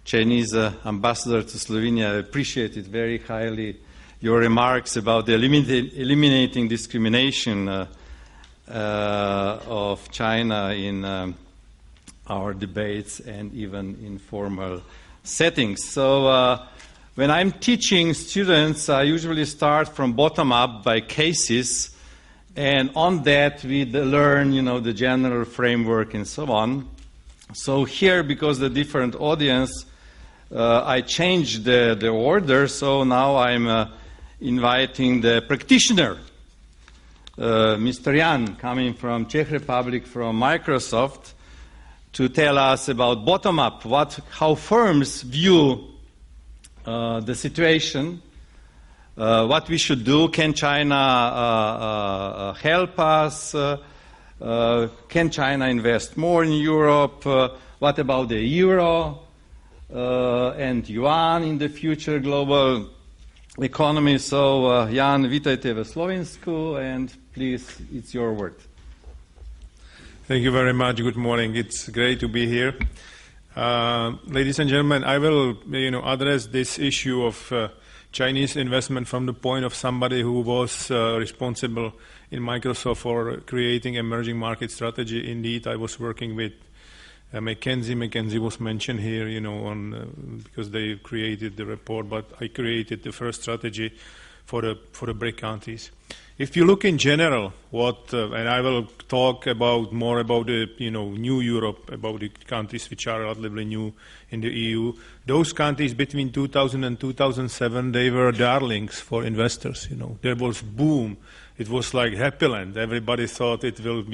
Chinese Ambassador to Slovenia, appreciated very highly your remarks about the eliminating discrimination of China in our debates and even informal settings. So when I'm teaching students, I usually start from bottom up by cases, and on that we learn, the general framework and so on. So here, because the different audience, I changed the order, so now I'm inviting the practitioner, Mr. Jan, coming from Czech Republic, from Microsoft, to tell us about bottom-up, how firms view the situation, what we should do. Can China help us? Can China invest more in Europe? What about the euro and yuan in the future global economy? So, Jan, vítajte v Slovensku, and please, it's your word. Thank you very much. Good morning. It's great to be here. Ladies and gentlemen, I will address this issue of Chinese investment from the point of somebody who was responsible in Microsoft for creating emerging market strategy. Indeed, I was working with McKinsey. McKinsey was mentioned here, because they created the report, but I created the first strategy for the BRIC countries. If you look in general, and I will talk more about the new Europe, about the countries which are relatively new in the EU. Those countries between 2000 and 2007, they were darlings for investors. There was boom. It was like Happy Land. Everybody thought it will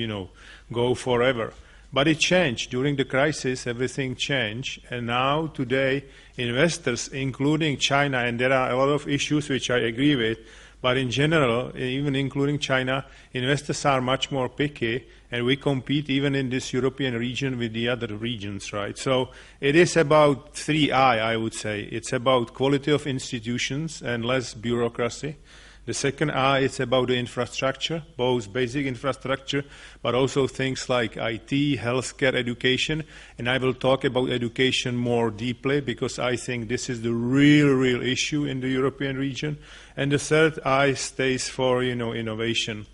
go forever. But it changed. During the crisis, everything changed. And now, today, investors, including China, and there are a lot of issues which I agree with, but in general, even including China, investors are much more picky, and we compete even in this European region with the other regions, right? So it is about 3 I would say. It's about quality of institutions and less bureaucracy. The second I, it's about the infrastructure, both basic infrastructure, but also things like IT, healthcare, education. And I will talk about education more deeply, because I think this is the real issue in the European region. And the third I stays for, innovation.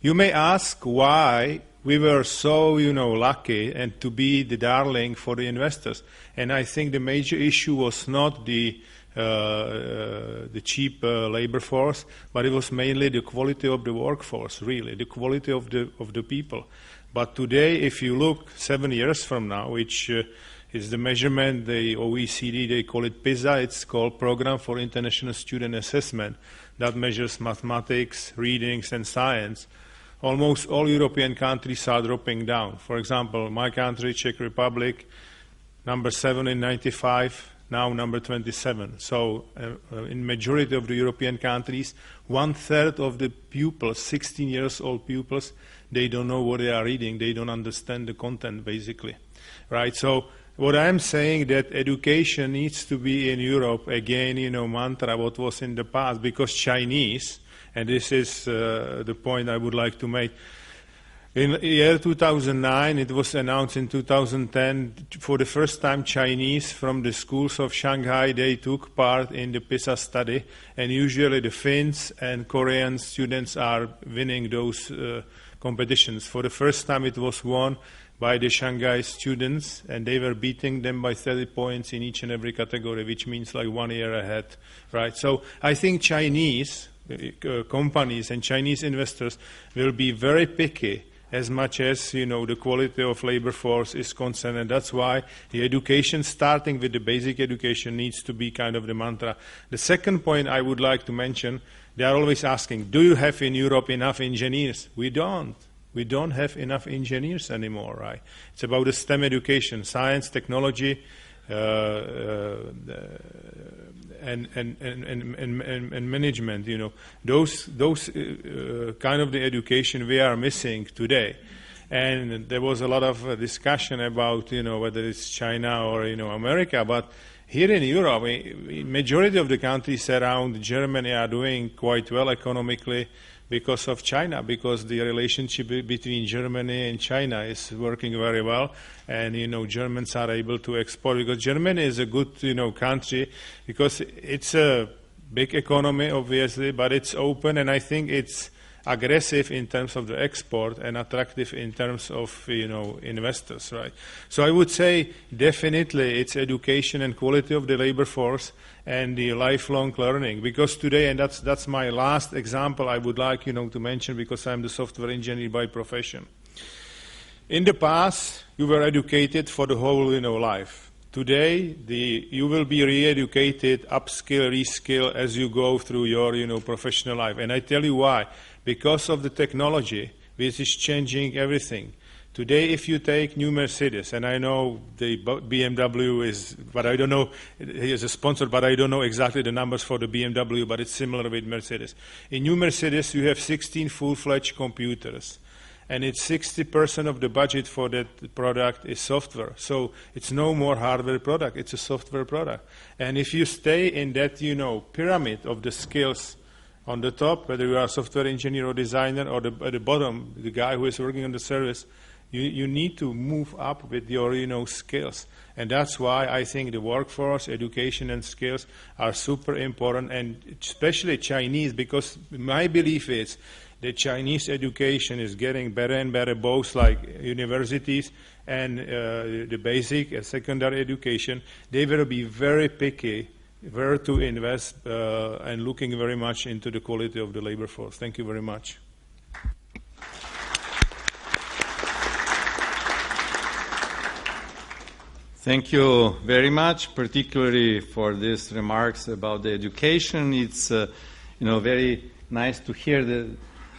You may ask why we were so, lucky and to be the darling for the investors. And I think the major issue was not the cheap labor force, but it was mainly the quality of the workforce, really, the quality of the people. But today, if you look 7 years from now, which is the measurement, the OECD, they call it PISA, it's called Program for International Student Assessment, that measures mathematics, readings, and science. Almost all European countries are dropping down. For example, my country, Czech Republic, number 7 in 95, now number 27. So in majority of the European countries, 1/3 of the pupils, 16 years old pupils, they don't know what they are reading. They don't understand the content, basically. Right? So what I'm saying that education needs to be in Europe, again, mantra, what was in the past, because Chinese, and this is the point I would like to make. In the year 2009, it was announced in 2010, for the first time Chinese from the schools of Shanghai, they took part in the PISA study, and usually the Finns and Korean students are winning those competitions. For the first time it was won by the Shanghai students, and they were beating them by 30 points in each and every category, which means like 1 year ahead, right? So I think Chinese companies and Chinese investors will be very picky as much as, the quality of labor force is concerned. And that's why the education, starting with the basic education, needs to be kind of the mantra. The second point I would like to mention, they are always asking, do you have in Europe enough engineers? We don't. We don't have enough engineers anymore, right? It's about the STEM education, science, technology, and management, those kind of the education we are missing today. And there was a lot of discussion about, whether it's China or, America, but here in Europe, majority of the countries around Germany are doing quite well economically because of China, because the relationship between Germany and China is working very well, and Germans are able to export, because Germany is a good country, because it's a big economy obviously, but it's open, and I think it's aggressive in terms of the export and attractive in terms of investors, right? So I would say definitely it's education and quality of the labor force and the lifelong learning. Because today, and that's my last example I would like to mention, because I'm the software engineer by profession. In the past, you were educated for the whole life. Today, you will be re-educated, upskill, reskill as you go through your professional life. And I tell you why. Because of the technology, which is changing everything. Today, if you take new Mercedes, and I know the BMW is, but I don't know, he is a sponsor, but I don't know exactly the numbers for the BMW, but it's similar with Mercedes. In new Mercedes, you have 16 full-fledged computers. And it's 60% of the budget for that product is software. So it's no more hardware product, it's a software product. And if you stay in that, pyramid of the skills on the top, whether you are a software engineer or designer, or at the bottom, the guy who is working on the service, you need to move up with your, skills. And that's why I think the workforce, education and skills are super important, and especially Chinese, because my belief is the Chinese education is getting better and better, both like universities and the basic and secondary education. They will be very picky where to invest and looking very much into the quality of the labor force. Thank you very much. Thank you very much, particularly for these remarks about the education. It's very nice to hear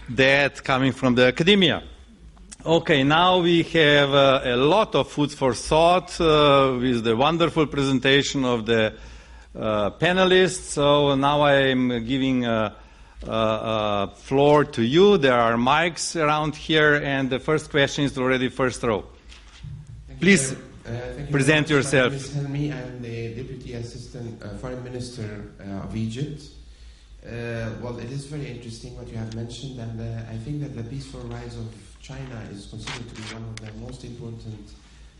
that coming from the academia. Okay, now we have a lot of food for thought with the wonderful presentation of the panelists. So now I'm giving floor to you. There are mics around here, and the first question is already first row. Please present yourself. My name is Helmi. I'm the Deputy Assistant Foreign Minister of Egypt. Well, it is very interesting what you have mentioned, and I think that the peaceful rise of China is considered to be one of the most important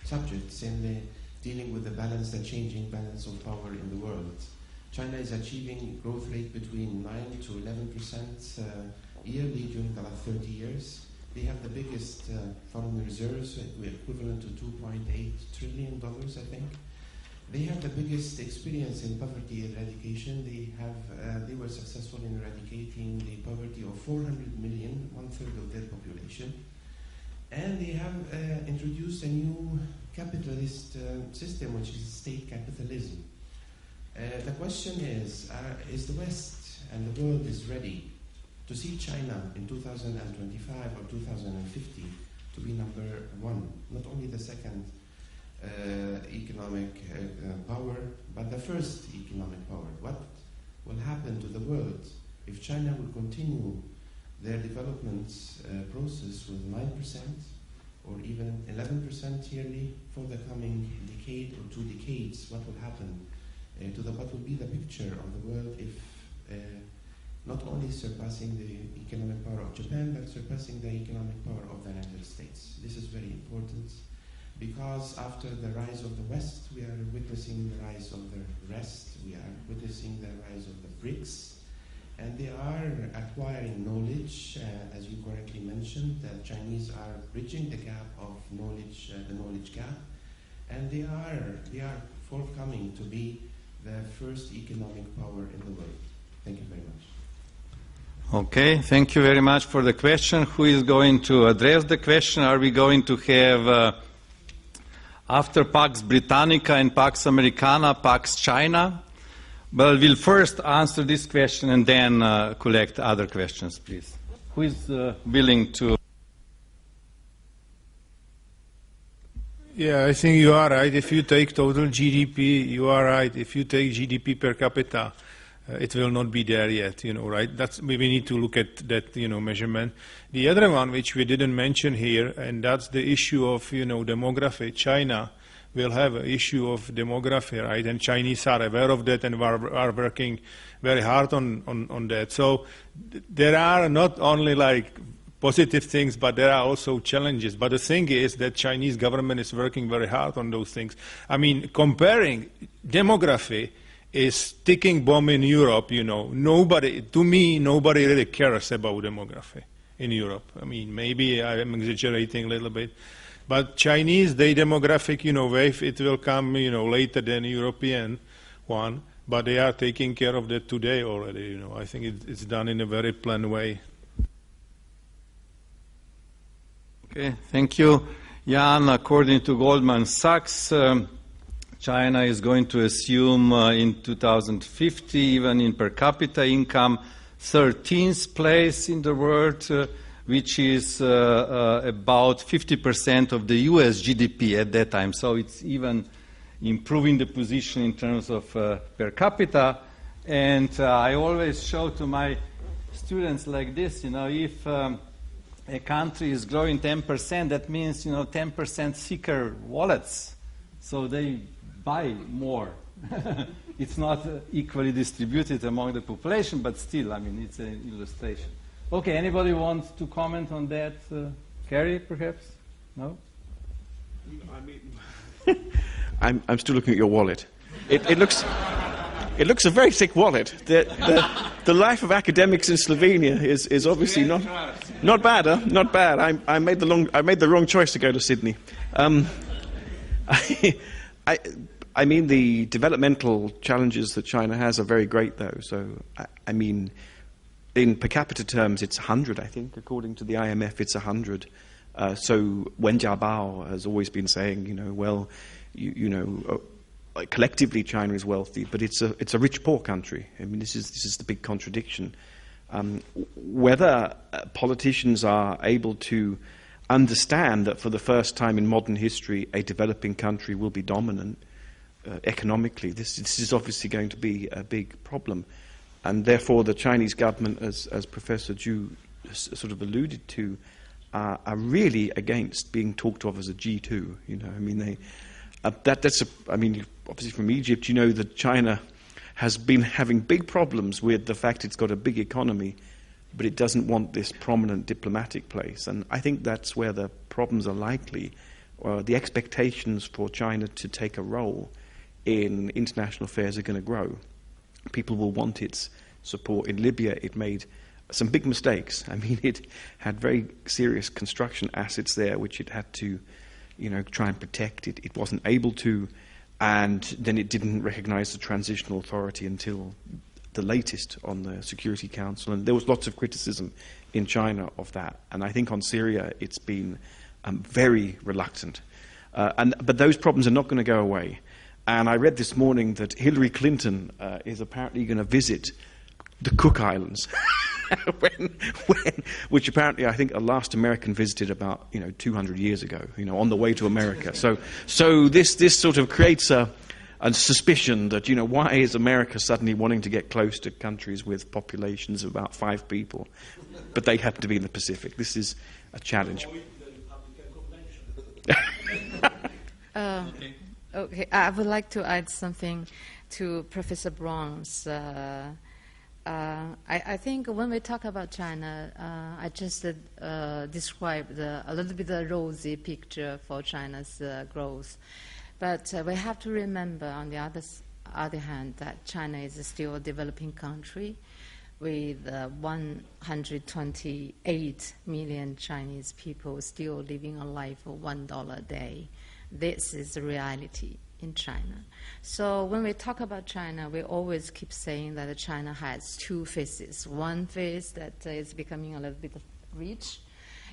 subjects in dealing with the changing balance of power in the world. China is achieving growth rate between 9 to 11% yearly during the last 30 years. They have the biggest foreign reserves, equivalent to $2.8 trillion, I think. They have the biggest experience in poverty eradication. They were successful in eradicating the poverty of 400 million, one-third of their population. And they have introduced a new capitalist system, which is state capitalism. The question is the West and the world is ready to see China in 2025 or 2050 to be number one, not only the second economic power, but the first economic power? What will happen to the world if China will continue their development process with 9% or even 11% yearly for the coming decade or 2 decades? What will happen what will be the picture of the world if not only surpassing the economic power of Japan, but surpassing the economic power of the United States? This is very important, because after the rise of the West, we are witnessing the rise of the rest. We are witnessing the rise of the BRICS, and they are acquiring knowledge, as you correctly mentioned. The Chinese are bridging the gap of knowledge, the knowledge gap, and they are forthcoming to be the first economic power in the world. Thank you very much. Okay, thank you very much for the question. Who is going to address the question? Are we going to have, after Pax Britannica and Pax Americana, Pax China? Well, we'll first answer this question and then collect other questions, please. Who is willing to? Yeah, I think you are right. If you take total GDP, you are right. If you take GDP per capita, it will not be there yet, right? We need to look at that, measurement. The other one, which we didn't mention here, and that's the issue of, demography. China will have an issue of demography, right? And Chinese are aware of that and are working very hard on that. So there are not only positive things, but there are also challenges. But the thing is that Chinese government is working very hard on those things. I mean, comparing demography is ticking bomb in Europe, nobody really cares about demography. in Europe. I mean, maybe I am exaggerating a little bit. But Chinese, their demographic, wave, it will come, later than European one. But they are taking care of that today already, I think it's done in a very planned way. Okay, thank you. Jan, according to Goldman Sachs, China is going to assume in 2050, even in per capita income, 13th place in the world, which is about 50% of the US GDP at that time. So it's even improving the position in terms of per capita. And I always show to my students like this, if a country is growing 10%, that means, 10% thicker wallets. So they buy more. It's not equally distributed among the population, but still, it's an illustration. Okay, anybody wants to comment on that? Carrie, perhaps? No? I'm still looking at your wallet. It looks a very thick wallet. The life of academics in Slovenia is obviously not bad. Huh? Not bad. I made the wrong choice to go to Sydney. I mean, the developmental challenges that China has are very great, though. So in per capita terms, it's 100. I think, according to the IMF, it's 100. So Wen Jiabao has always been saying, collectively China is wealthy, but it's a rich poor country. This is the big contradiction. Whether politicians are able to understand that for the first time in modern history a developing country will be dominant economically, this is obviously going to be a big problem, and therefore the Chinese government, as Professor Zhu sort of alluded to, are really against being talked of as a G2. Obviously from Egypt, that China has been having big problems with the fact it's got a big economy, but it doesn't want this prominent diplomatic place. And I think that's where the problems are likely. The expectations for China to take a role in international affairs are going to grow. People will want its support. In Libya, it made some big mistakes. It had very serious construction assets there, which it had to try and protect. It wasn't able to, and then it didn't recognize the transitional authority until the latest on the Security Council, and there was lots of criticism in China of that. And I think on Syria it's been very reluctant. But those problems are not going to go away. And I read this morning that Hillary Clinton is apparently going to visit the Cook Islands, which apparently I think a last American visited about 200 years ago, on the way to America. So this sort of creates a suspicion that why is America suddenly wanting to get close to countries with populations of about 5 people, but they happen to be in the Pacific. This is a challenge. Okay, I would like to add something to Professor Braun's. I think when we talk about China, I just described a little bit of a rosy picture for China's growth. But we have to remember, on the other hand, that China is still a developing country with 128 million Chinese people still living a life of $1 a day. This is the reality in China. So when we talk about China, we always keep saying that China has 2 faces. One face that is becoming a little bit rich,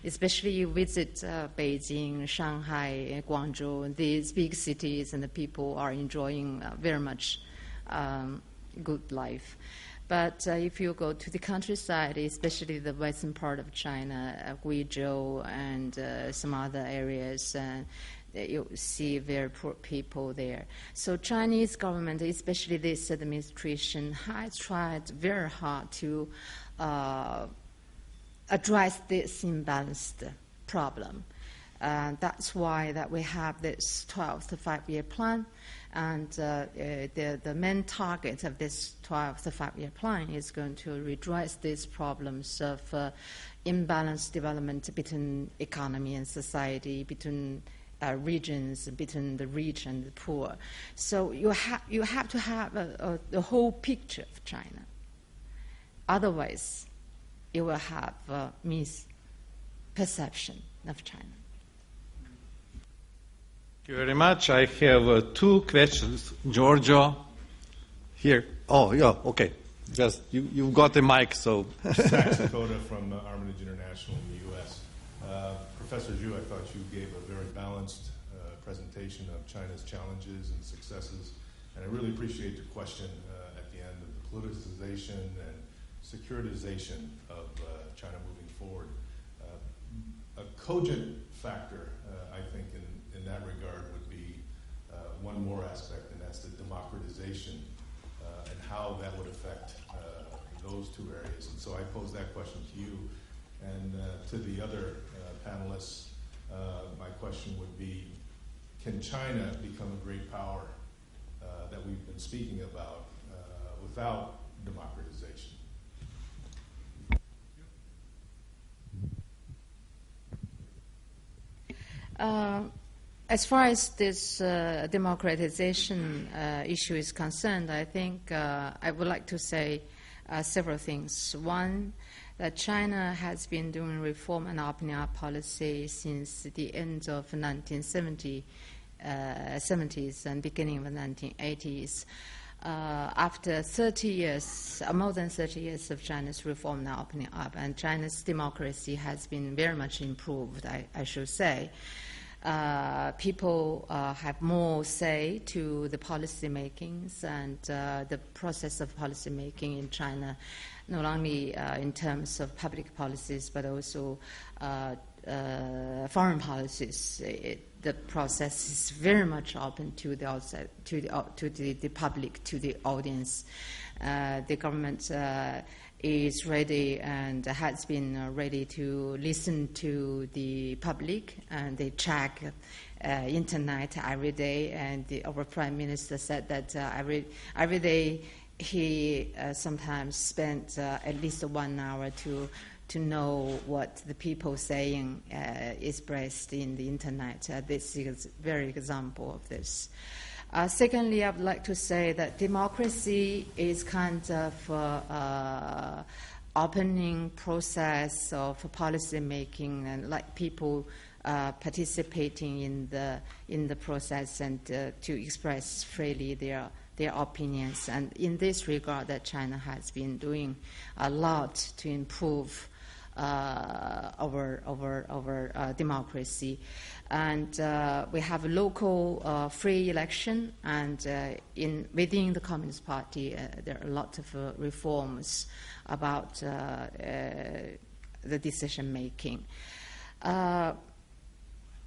especially you visit Beijing, Shanghai, Guangzhou, these big cities, and the people are enjoying very much good life. But if you go to the countryside, especially the western part of China, Guizhou and some other areas, you see very poor people there. So Chinese government, especially this administration, has tried very hard to address this imbalanced problem. That's why that we have this 12th five-year plan, and the main target of this 12th five-year plan is going to redress these problems of imbalanced development between economy and society, between regions, between the rich and the poor. So you have to have the whole picture of China. Otherwise, you will have perception of China. Thank you very much. I have two questions. Giorgio, here. Oh, yeah, okay. Just you've got a mic, so. Zach Dakota from Armitage International in the U.S. Professor Zhu, I thought you gave a very balanced presentation of China's challenges and successes, and I really appreciate your question at the end of the politicization and securitization of China moving forward. A cogent factor, I think, in that regard would be one more aspect, and that's the democratization and how that would affect those two areas. And so I pose that question to you. And to the other panelists, my question would be, can China become a great power that we've been speaking about without democratization? As far as this democratization issue is concerned, I think I would like to say several things. One, that China has been doing reform and opening up policy since the end of 1970s and beginning of the 1980s. After 30 years, more than 30 years of China's reform and opening up, and China's democracy has been very much improved, I should say. People have more say to the policy makings and the process of policy making in China, not only in terms of public policies but also foreign policies. The process is very much open to the outside, to the public, to the audience. The government is ready and has been ready to listen to the public, and they check internet every day. And our Prime Minister said that every day he sometimes spent at least 1 hour to know what the people saying is expressed in the internet. This is a very example of this. Secondly, I would like to say that democracy is kind of opening process of policy making, and like people participating in the process and to express freely their opinions. And in this regard, that China has been doing a lot to improve our democracy. And we have a local free election, and within the Communist Party there are a lot of reforms about the decision making.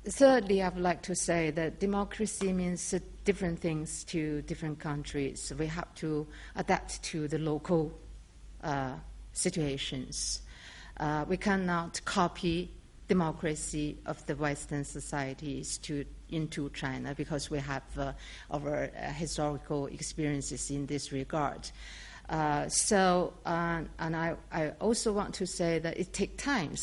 Thirdly, I would like to say that democracy means different things to different countries. We have to adapt to the local situations. We cannot copy democracy of the Western societies into China, because we have our historical experiences in this regard. And I also want to say that it takes time.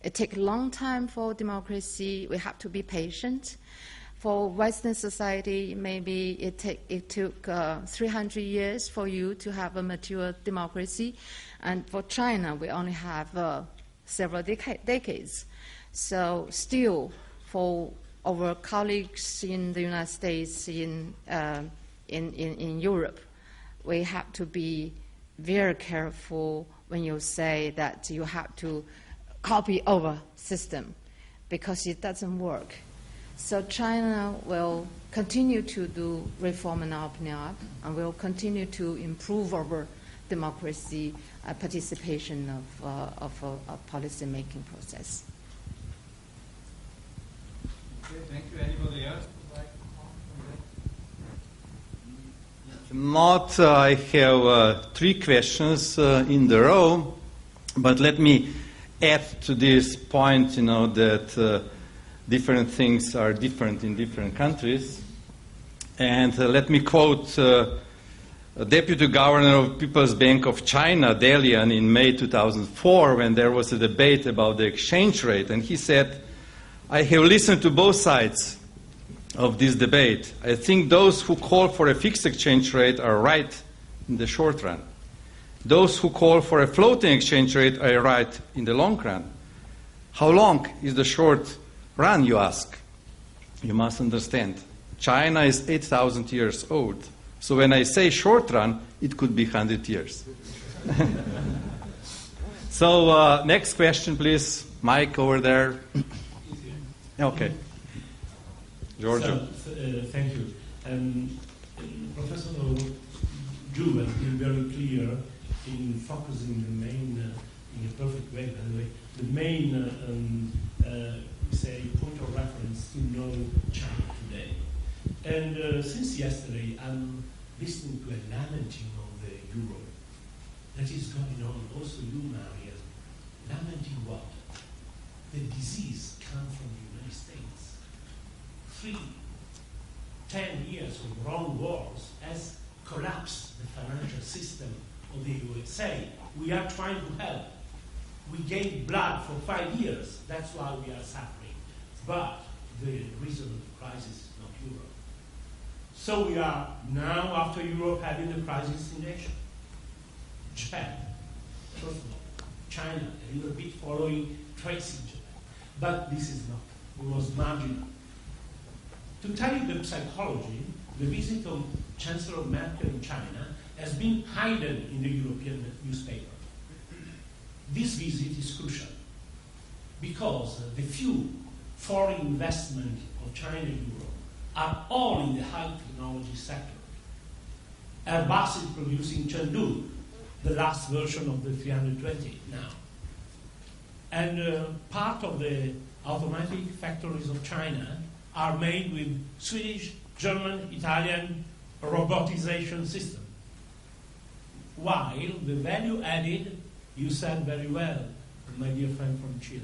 It takes a long time for democracy. We have to be patient. For Western society, maybe it took 300 years for you to have a mature democracy. And for China, we only have several decades. So still, for our colleagues in the United States, in Europe, we have to be very careful when you say that you have to copy our system, because it doesn't work. So China will continue to do reform and opening up, and will continue to improve our democracy participation of a policy-making process. Okay, thank you. Anybody else? I have 3 questions in the row, but let me add to this point, that different things are different in different countries. And let me quote Deputy Governor of People's Bank of China, Dalian, in May 2004, when there was a debate about the exchange rate. And he said, "I have listened to both sides of this debate. I think those who call for a fixed exchange rate are right in the short run. Those who call for a floating exchange rate are right in the long run. How long is the short run, you ask? You must understand. China is 8,000 years old. So when I say short run, it could be 100 years. So next question, please. Mike over there. Okay. Giorgio. So, thank you. Professor Zhu has been very clear in focusing the main, in a perfect way, by the way, the main, say, point of reference to know China today. And since yesterday, I'm listening to a lamenting of the euro that is going on. Also, you, Maria, lamenting what? The disease comes from the United States. 10 years of wrong wars has collapsed the financial system of the USA. We are trying to help. We gave blood for 5 years. That's why we are suffering. But the reason of the crisis is not Europe. So we are now, after Europe, having a crisis in Asia. Japan, first of all. China, a little bit following, tracing Japan. But this is not. It was marginal. To tell you the psychology, the visit of Chancellor Merkel in China has been hidden in the European newspaper. This visit is crucial because the few foreign investment of China and Europe are all in the high technology sector. Airbus is producing Chengdu, the last version of the 320 now. And part of the automatic factories of China are made with Swedish, German, Italian robotization system. While the value added, you said very well, my dear friend from Chile.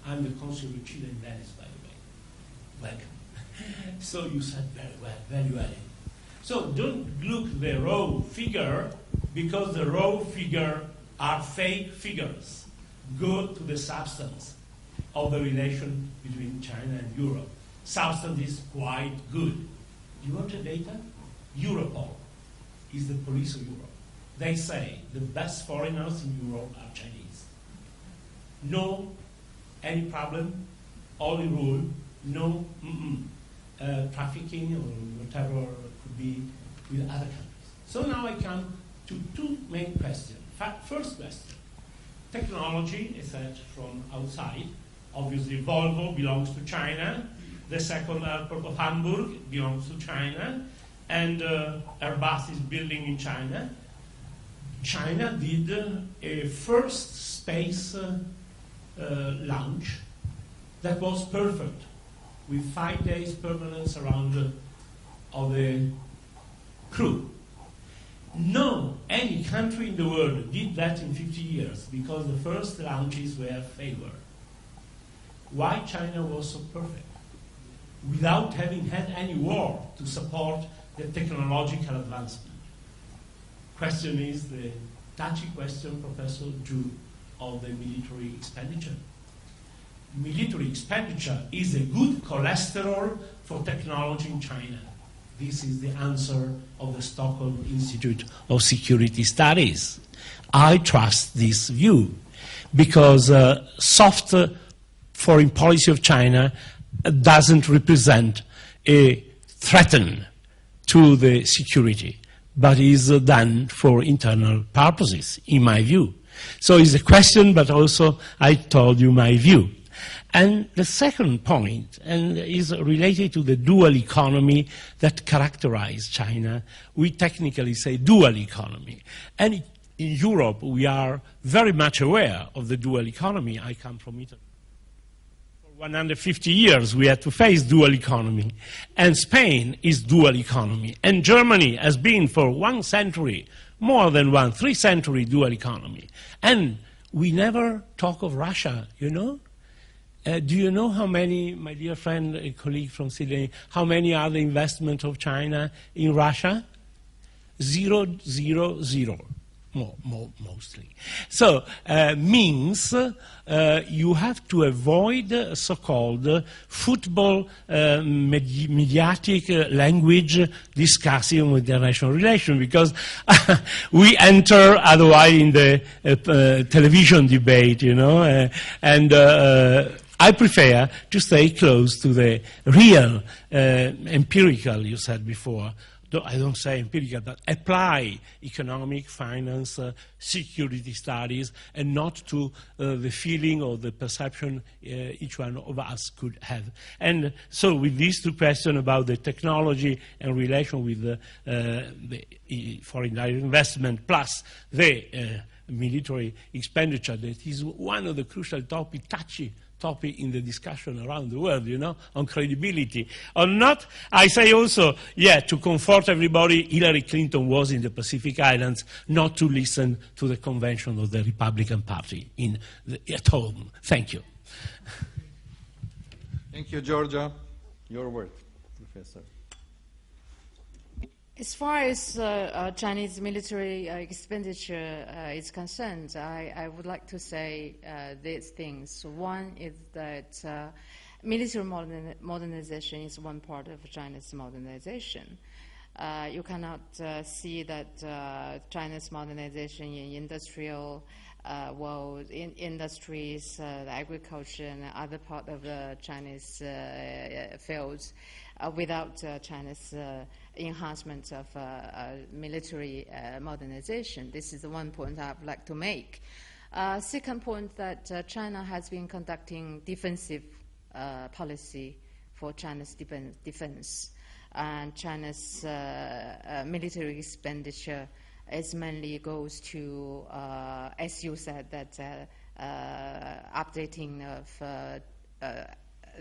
I'm the consul of Chile in Venice, by the way. Welcome. So you said very well, value added. So don't look at the raw figure, because the raw figure are fake figures. Go to the substance of the relation between China and Europe. Substance is quite good. You want the data? Europol is the police of Europe. They say the best foreigners in Europe are Chinese. No any problem, only rule, no trafficking or whatever could be with other countries. So now I come to two main questions. First question, technology is that from outside. Obviously Volvo belongs to China. The second airport of Hamburg belongs to China. And Airbus is building in China. China did a first space launch that was perfect, with 5 days permanence around of the crew. No, any country in the world did that in 50 years because the first launches were failure. Why China was so perfect? Without having had any war to support the technological advancement. Question is the touchy question, Professor Zhu, of the military expenditure. Military expenditure is a good cholesterol for technology in China. This is the answer of the Stockholm Institute of Security Studies. I trust this view because soft foreign policy of China doesn't represent a threat to the security, but is done for internal purposes, in my view. So it's a question, but also I told you my view. And the second point, and is related to the dual economy that characterizes China. We technically say dual economy. And in Europe, we are very much aware of the dual economy. I come from Italy. For 150 years, we had to face dual economy. And Spain is dual economy. And Germany has been for 1 century, more than 3 century dual economy. And we never talk of Russia, you know? Do you know how many, my dear friend, a colleague from Sydney, how many are the investment of China in Russia? 0, 0, 0. mostly. So means you have to avoid so-called football mediatic language discussing with international relations, because we enter otherwise in the television debate, and I prefer to stay close to the real, empirical, you said before. I don't say empirical, but apply economic, finance, security studies, and not to the feeling or the perception each one of us could have. And so with these two questions about the technology and relation with the foreign direct investment plus the military expenditure, that is one of the crucial topic, touchy topic in the discussion around the world, on credibility or not. I say also, to comfort everybody, Hillary Clinton was in the Pacific Islands, not to listen to the convention of the Republican Party at home. Thank you. Thank you, Georgia. Your word, Professor. As far as Chinese military expenditure is concerned, I would like to say these things. One is that military modernization is one part of China's modernization. You cannot see that China's modernization in industrial world, in industries, agriculture, and other part of the Chinese fields without China's enhancement of military modernization. This is the one point I would like to make. Second point, that China has been conducting defensive policy for China's defense. And China's military expenditure is mainly goes to, as you said, that updating of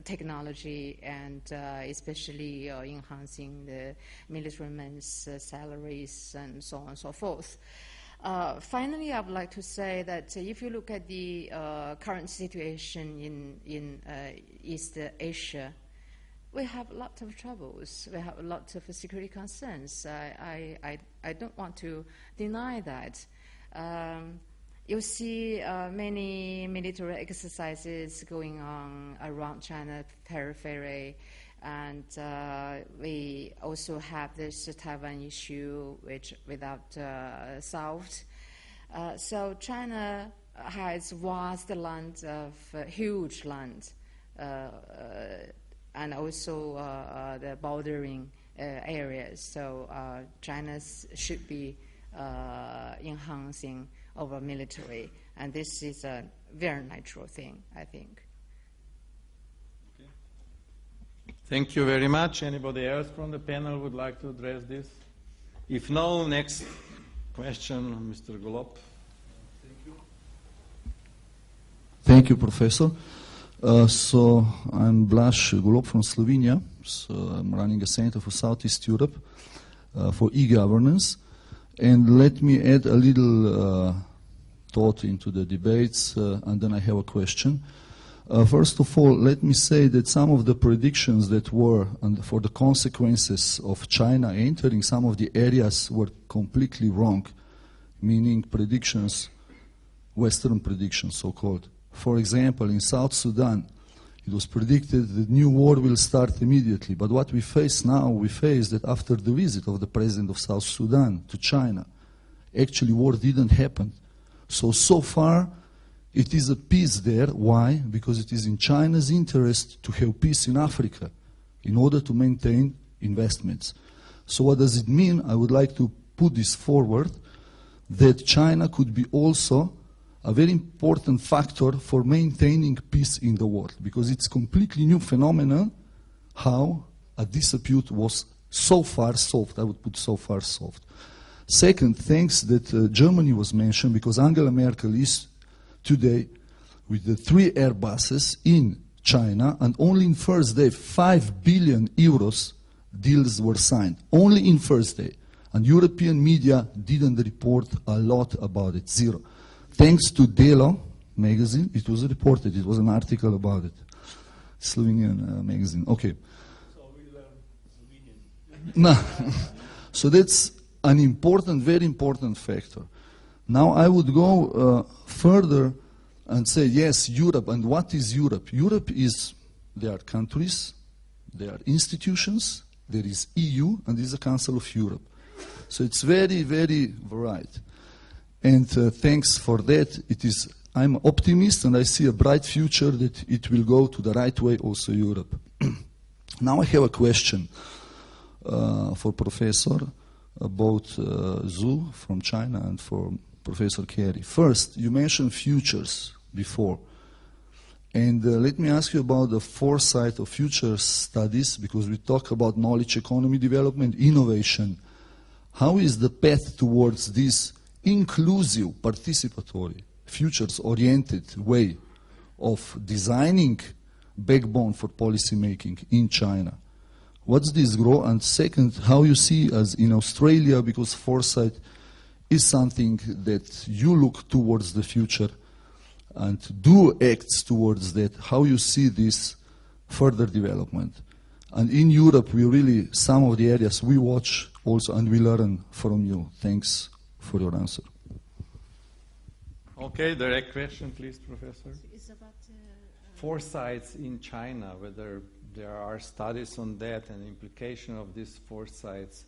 technology and especially enhancing the military men's salaries and so on and so forth. Finally, I would like to say that if you look at the current situation in East Asia, we have a lot of troubles. We have a lot of security concerns. I don't want to deny that. You see many military exercises going on around China periphery, and we also have this Taiwan issue, which without solved. So China has vast land of huge land, and also the bordering areas. So China should be enhancing over military, and this is a very natural thing, I think. Okay. Thank you very much. Anybody else from the panel would like to address this? If no, next question, Mr. Golob. Thank you. Thank you, Professor. So I'm Blaž Golob from Slovenia. So I'm running a center for Southeast Europe for e-governance. And let me add a little thought into the debates, and then I have a question. First of all, let me say that some of the predictions that were for the consequences of China entering some of the areas were completely wrong, meaning predictions, Western predictions, so-called. For example, in South Sudan, it was predicted that new war will start immediately. But what we face now, we face that after the visit of the president of South Sudan to China, actually war didn't happen. So far, it is a peace there. Why? Because it is in China's interest to have peace in Africa in order to maintain investments. So what does it mean? I would like to put this forward, that China could be also a very important factor for maintaining peace in the world, because it's completely new phenomenon how a dispute was so far solved. I would put so far solved. Second, thanks that Germany was mentioned, because Angela Merkel is today with the 3 Airbuses in China, and only in first day 5 billion euros deals were signed. Only in first day. And European media didn't report a lot about it, zero. Thanks to Delo magazine, it was reported, it was an article about it. Slovenian magazine, okay. So we learn Slovenian. No. So that's an important, very important factor. Now I would go further and say, yes, Europe. And what is Europe? Europe is, there are countries, there are institutions, there is EU, and there is the Council of Europe. So it's very, very varied. And thanks for that. I'm an optimist, and I see a bright future that it will go to the right way, also Europe. Now I have a question for Professor, both Zhu from China and for Professor Carey. First, you mentioned futures before. And let me ask you about the foresight of future studies, because we talk about knowledge economy development, innovation. How is the path towards this inclusive, participatory, futures-oriented way of designing backbone for policy making in China? What's this grow? And second, how you see as in Australia, because foresight is something that you look towards the future and do acts towards that, how you see this further development. And in Europe, we really, some of the areas we watch also and we learn from you. Thanks for your answer. Okay, direct question, please, Professor. It's about foresights in China, whether there are studies on that and implication of these foresights.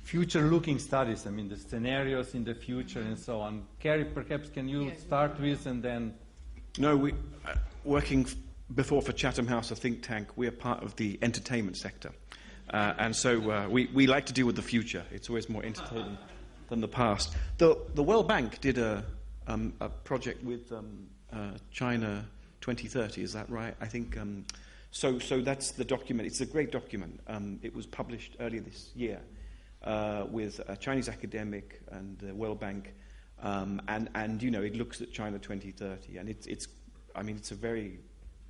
Future-looking studies, I mean, the scenarios in the future and so on. Carrie, perhaps can you start with and then... No, we working before for Chatham House, a think tank, we are part of the entertainment sector. And so we like to deal with the future. It's always more entertaining than the past. The World Bank did a project with China 2030, is that right? I think, so that's the document. It's a great document. It was published earlier this year. With a Chinese academic and the World Bank, and you know, it looks at China 2030, and it's a very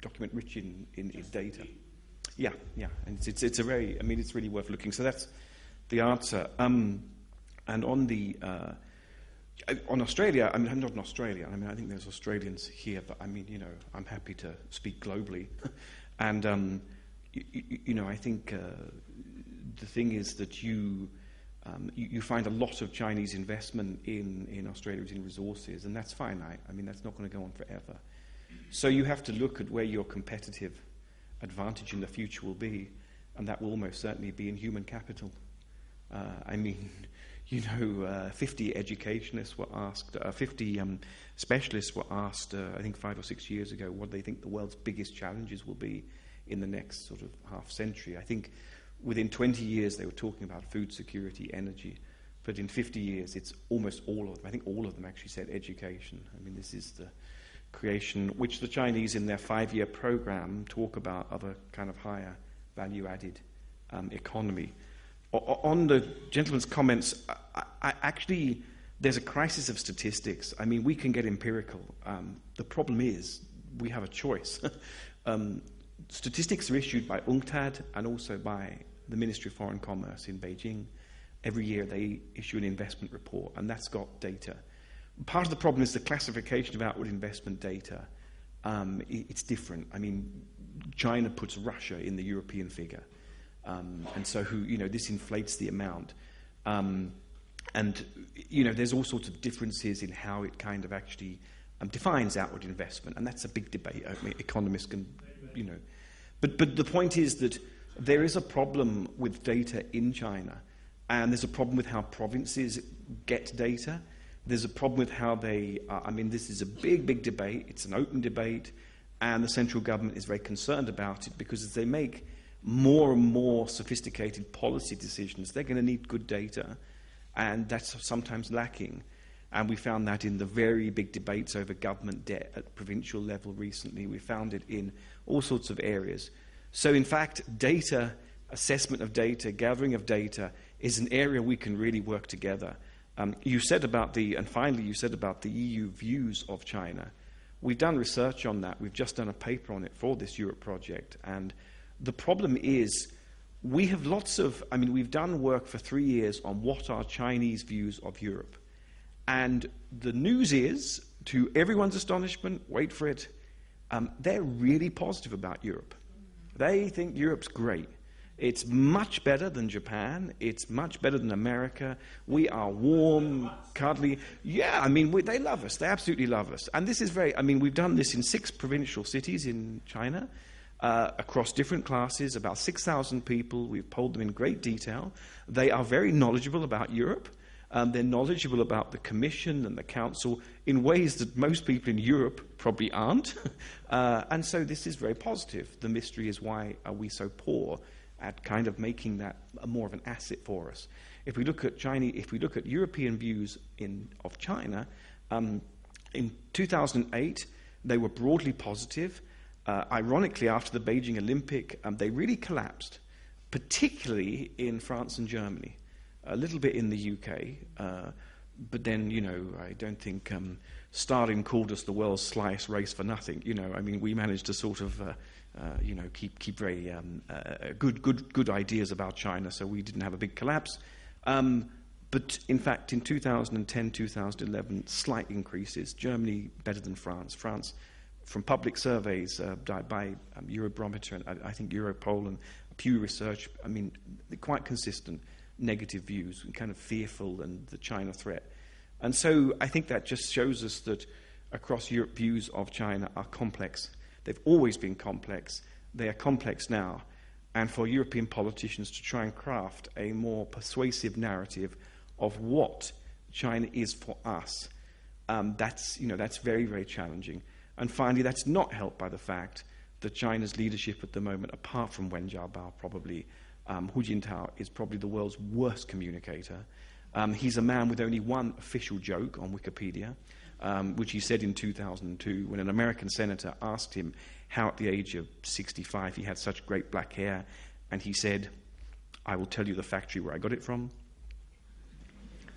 document rich in data. Yeah, and it's a very, I mean, it's really worth looking. So that's the answer. And on the on Australia, I mean, I'm not in Australia. I mean, I think there's Australians here, but I mean, you know, I'm happy to speak globally, and you know, I think the thing is that you find a lot of Chinese investment in Australia in resources, and that's fine. I mean, that's not going to go on forever. So you have to look at where your competitive advantage in the future will be, and that will almost certainly be in human capital. I mean, you know, 50 educationists were asked, 50 specialists were asked, I think 5 or 6 years ago, what they think the world's biggest challenges will be in the next sort of half century. I think within 20 years, they were talking about food security, energy. But in 50 years, it's almost all of them. I think all of them actually said education. I mean, this is the creation, which the Chinese in their 5-year program talk about, of a kind of higher value-added economy. On the gentleman's comments, I actually, there's a crisis of statistics. I mean, we can get empirical. The problem is we have a choice. Statistics are issued by UNCTAD and also by the Ministry of Foreign Commerce in Beijing. Every year they issue an investment report, and that's got data. Part of the problem is the classification of outward investment data. It's different. I mean, China puts Russia in the European figure. And so, you know, this inflates the amount. And, you know, there's all sorts of differences in how it kind of actually defines outward investment, and that's a big debate. I mean, economists can, you know. But the point is that there is a problem with data in China, and there's a problem with how provinces get data. There's a problem with how they, I mean, this is a big debate. It's an open debate, and the central government is very concerned about it, because as they make more and more sophisticated policy decisions, they're going to need good data, and that's sometimes lacking. And we found that in the very big debates over government debt at provincial level recently. We found it in all sorts of areas. So in fact, data, assessment of data, gathering of data is an area we can really work together. You said about and finally you said about the EU views of China. We've done research on that. We've just done a paper on it for this Europe project. And the problem is, we have we've done work for 3 years on what are Chinese views of Europe. And the news is, to everyone's astonishment, wait for it, they're really positive about Europe. They think Europe's great. It's much better than Japan. It's much better than America. We are warm, cuddly. Yeah, I mean, they love us. They absolutely love us. And this is we've done this in 6 provincial cities in China, across different classes, about 6,000 people. We've polled them in great detail. They are very knowledgeable about Europe. They're knowledgeable about the Commission and the Council in ways that most people in Europe probably aren't. And so this is very positive. The mystery is, why are we so poor at kind of making that more of an asset for us? If we look at European views of China, in 2008 they were broadly positive. Ironically, after the Beijing Olympic, they really collapsed, particularly in France and Germany. A little bit in the UK, but then, I don't think Stalin called us the world's slice race for nothing. We managed to sort of, keep very good ideas about China, so we didn't have a big collapse. But in fact, in 2010, 2011, slight increases. Germany better than France. France, from public surveys by Eurobarometer and I think Europol and Pew Research, they're quite consistent. Negative views and kind of fearful and the China threat. And so I think that just shows us that across Europe, views of China are complex. They've always been complex. They are complex now. And for European politicians to try and craft a more persuasive narrative of what China is for us, that's very, very challenging. And finally, that's not helped by the fact that China's leadership at the moment, apart from Wen Jiabao probably, Hu Jintao is probably the world's worst communicator. He's a man with only one official joke on Wikipedia, which he said in 2002 when an American senator asked him how at the age of 65 he had such great black hair, and he said, "I will tell you the factory where I got it from."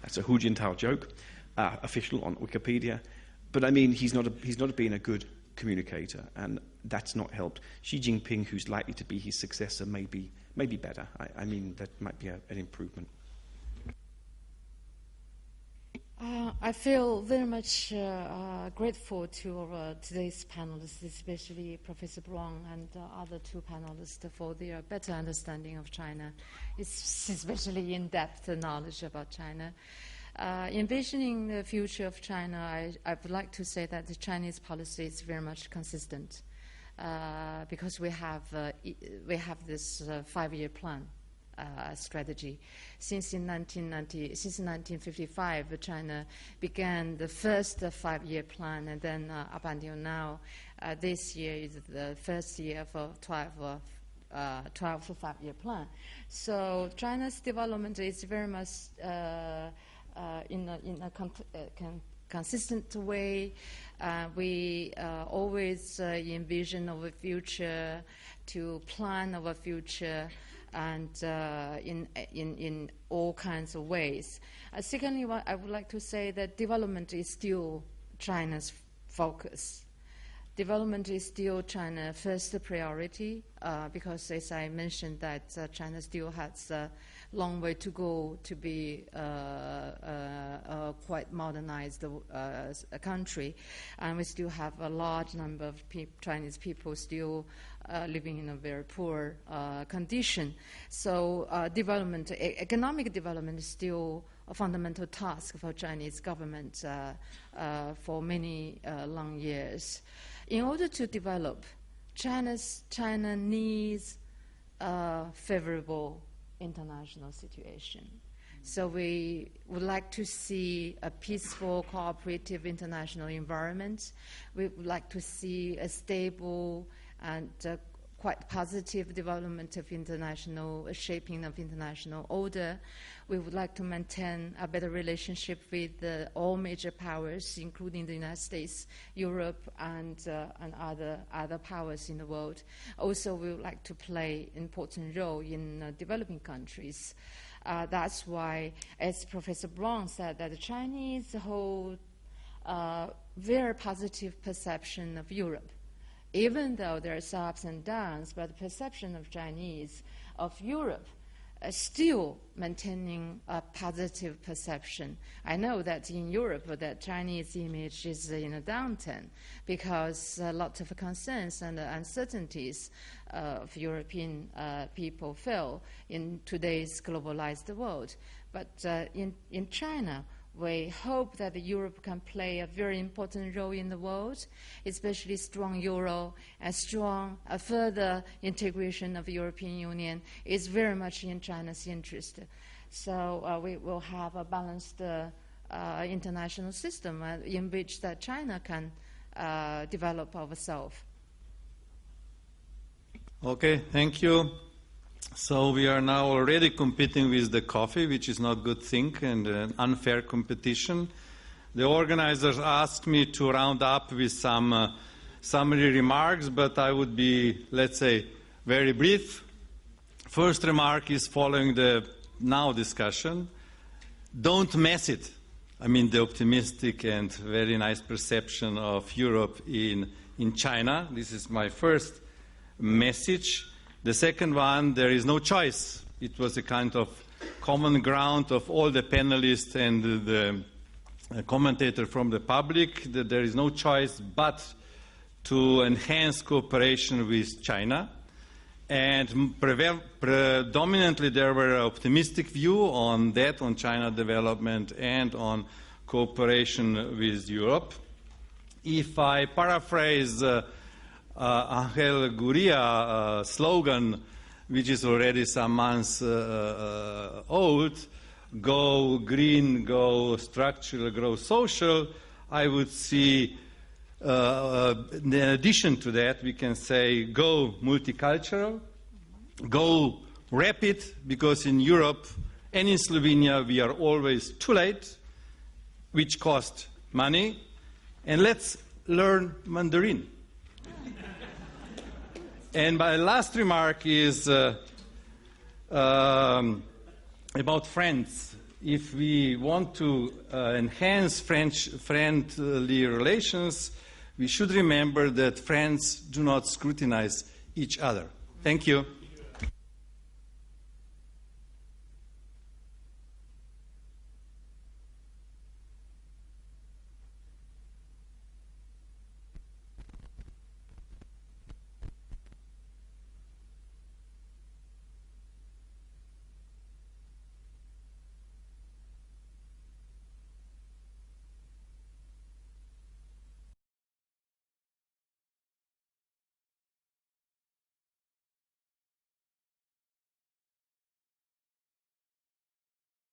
That's a Hu Jintao joke, official on Wikipedia. But he's not been a good communicator, and that's not helped. Xi Jinping, who's likely to be his successor, may be better. That might be an improvement. I feel very much grateful to today's panelists, especially Professor Brown and other 2 panelists, for their better understanding of China, especially in-depth knowledge about China. Envisioning the future of China, I would like to say that the Chinese policy is very much consistent because we have this 5-year plan strategy. Since 1955, China began the first 5-year plan, and then up until now, this year is the first year for 12 5-year plan. So China's development is very much in a consistent way. We always envision our future, to plan our future, and in all kinds of ways. Secondly, I would like to say that development is still China's focus. Development is still China's first priority because, as I mentioned, that China still has a long way to go to be a quite modernized country, and we still have a large number of Chinese people still living in a very poor condition. So economic development is still a fundamental task for Chinese government for many long years. In order to develop, China needs a favorable international situation. So we would like to see a peaceful, cooperative international environment. We would like to see a stable and quite positive development of shaping of international order. We would like to maintain a better relationship with all major powers, including the United States, Europe, and other powers in the world. Also, we would like to play an important role in developing countries. That's why, as Professor Brown said, that the Chinese hold very positive perception of Europe. Even though there are ups and downs, but the perception of Chinese, of Europe, still maintaining a positive perception. I know that in Europe that Chinese image is in a downturn because a lot of concerns and uncertainties of European people feel in today's globalized world. But in China, we hope that Europe can play a very important role in the world, especially strong euro and strong further integration of the European Union is very much in China's interest. So we will have a balanced international system in which that China can develop ourselves. Okay, thank you. So we are now already competing with the coffee, which is not a good thing and an unfair competition. The organizers asked me to round up with some summary remarks, but I would be, let's say, very brief. First remark is following the now discussion. Don't mess it. I mean, the optimistic and very nice perception of Europe in China. This is my first message. The second one, there is no choice. It was a kind of common ground of all the panelists and the commentator from the public that there is no choice but to enhance cooperation with China. And predominantly there were an optimistic view on that, on China development and on cooperation with Europe. If I paraphrase Angel Gurria slogan, which is already some months old, go green, go structural, grow social, I would see, in addition to that, we can say go multicultural, go rapid, because in Europe and in Slovenia we are always too late, which costs money, and let's learn Mandarin. And my last remark is about friends. If we want to enhance friendly relations, we should remember that friends do not scrutinize each other. Thank you.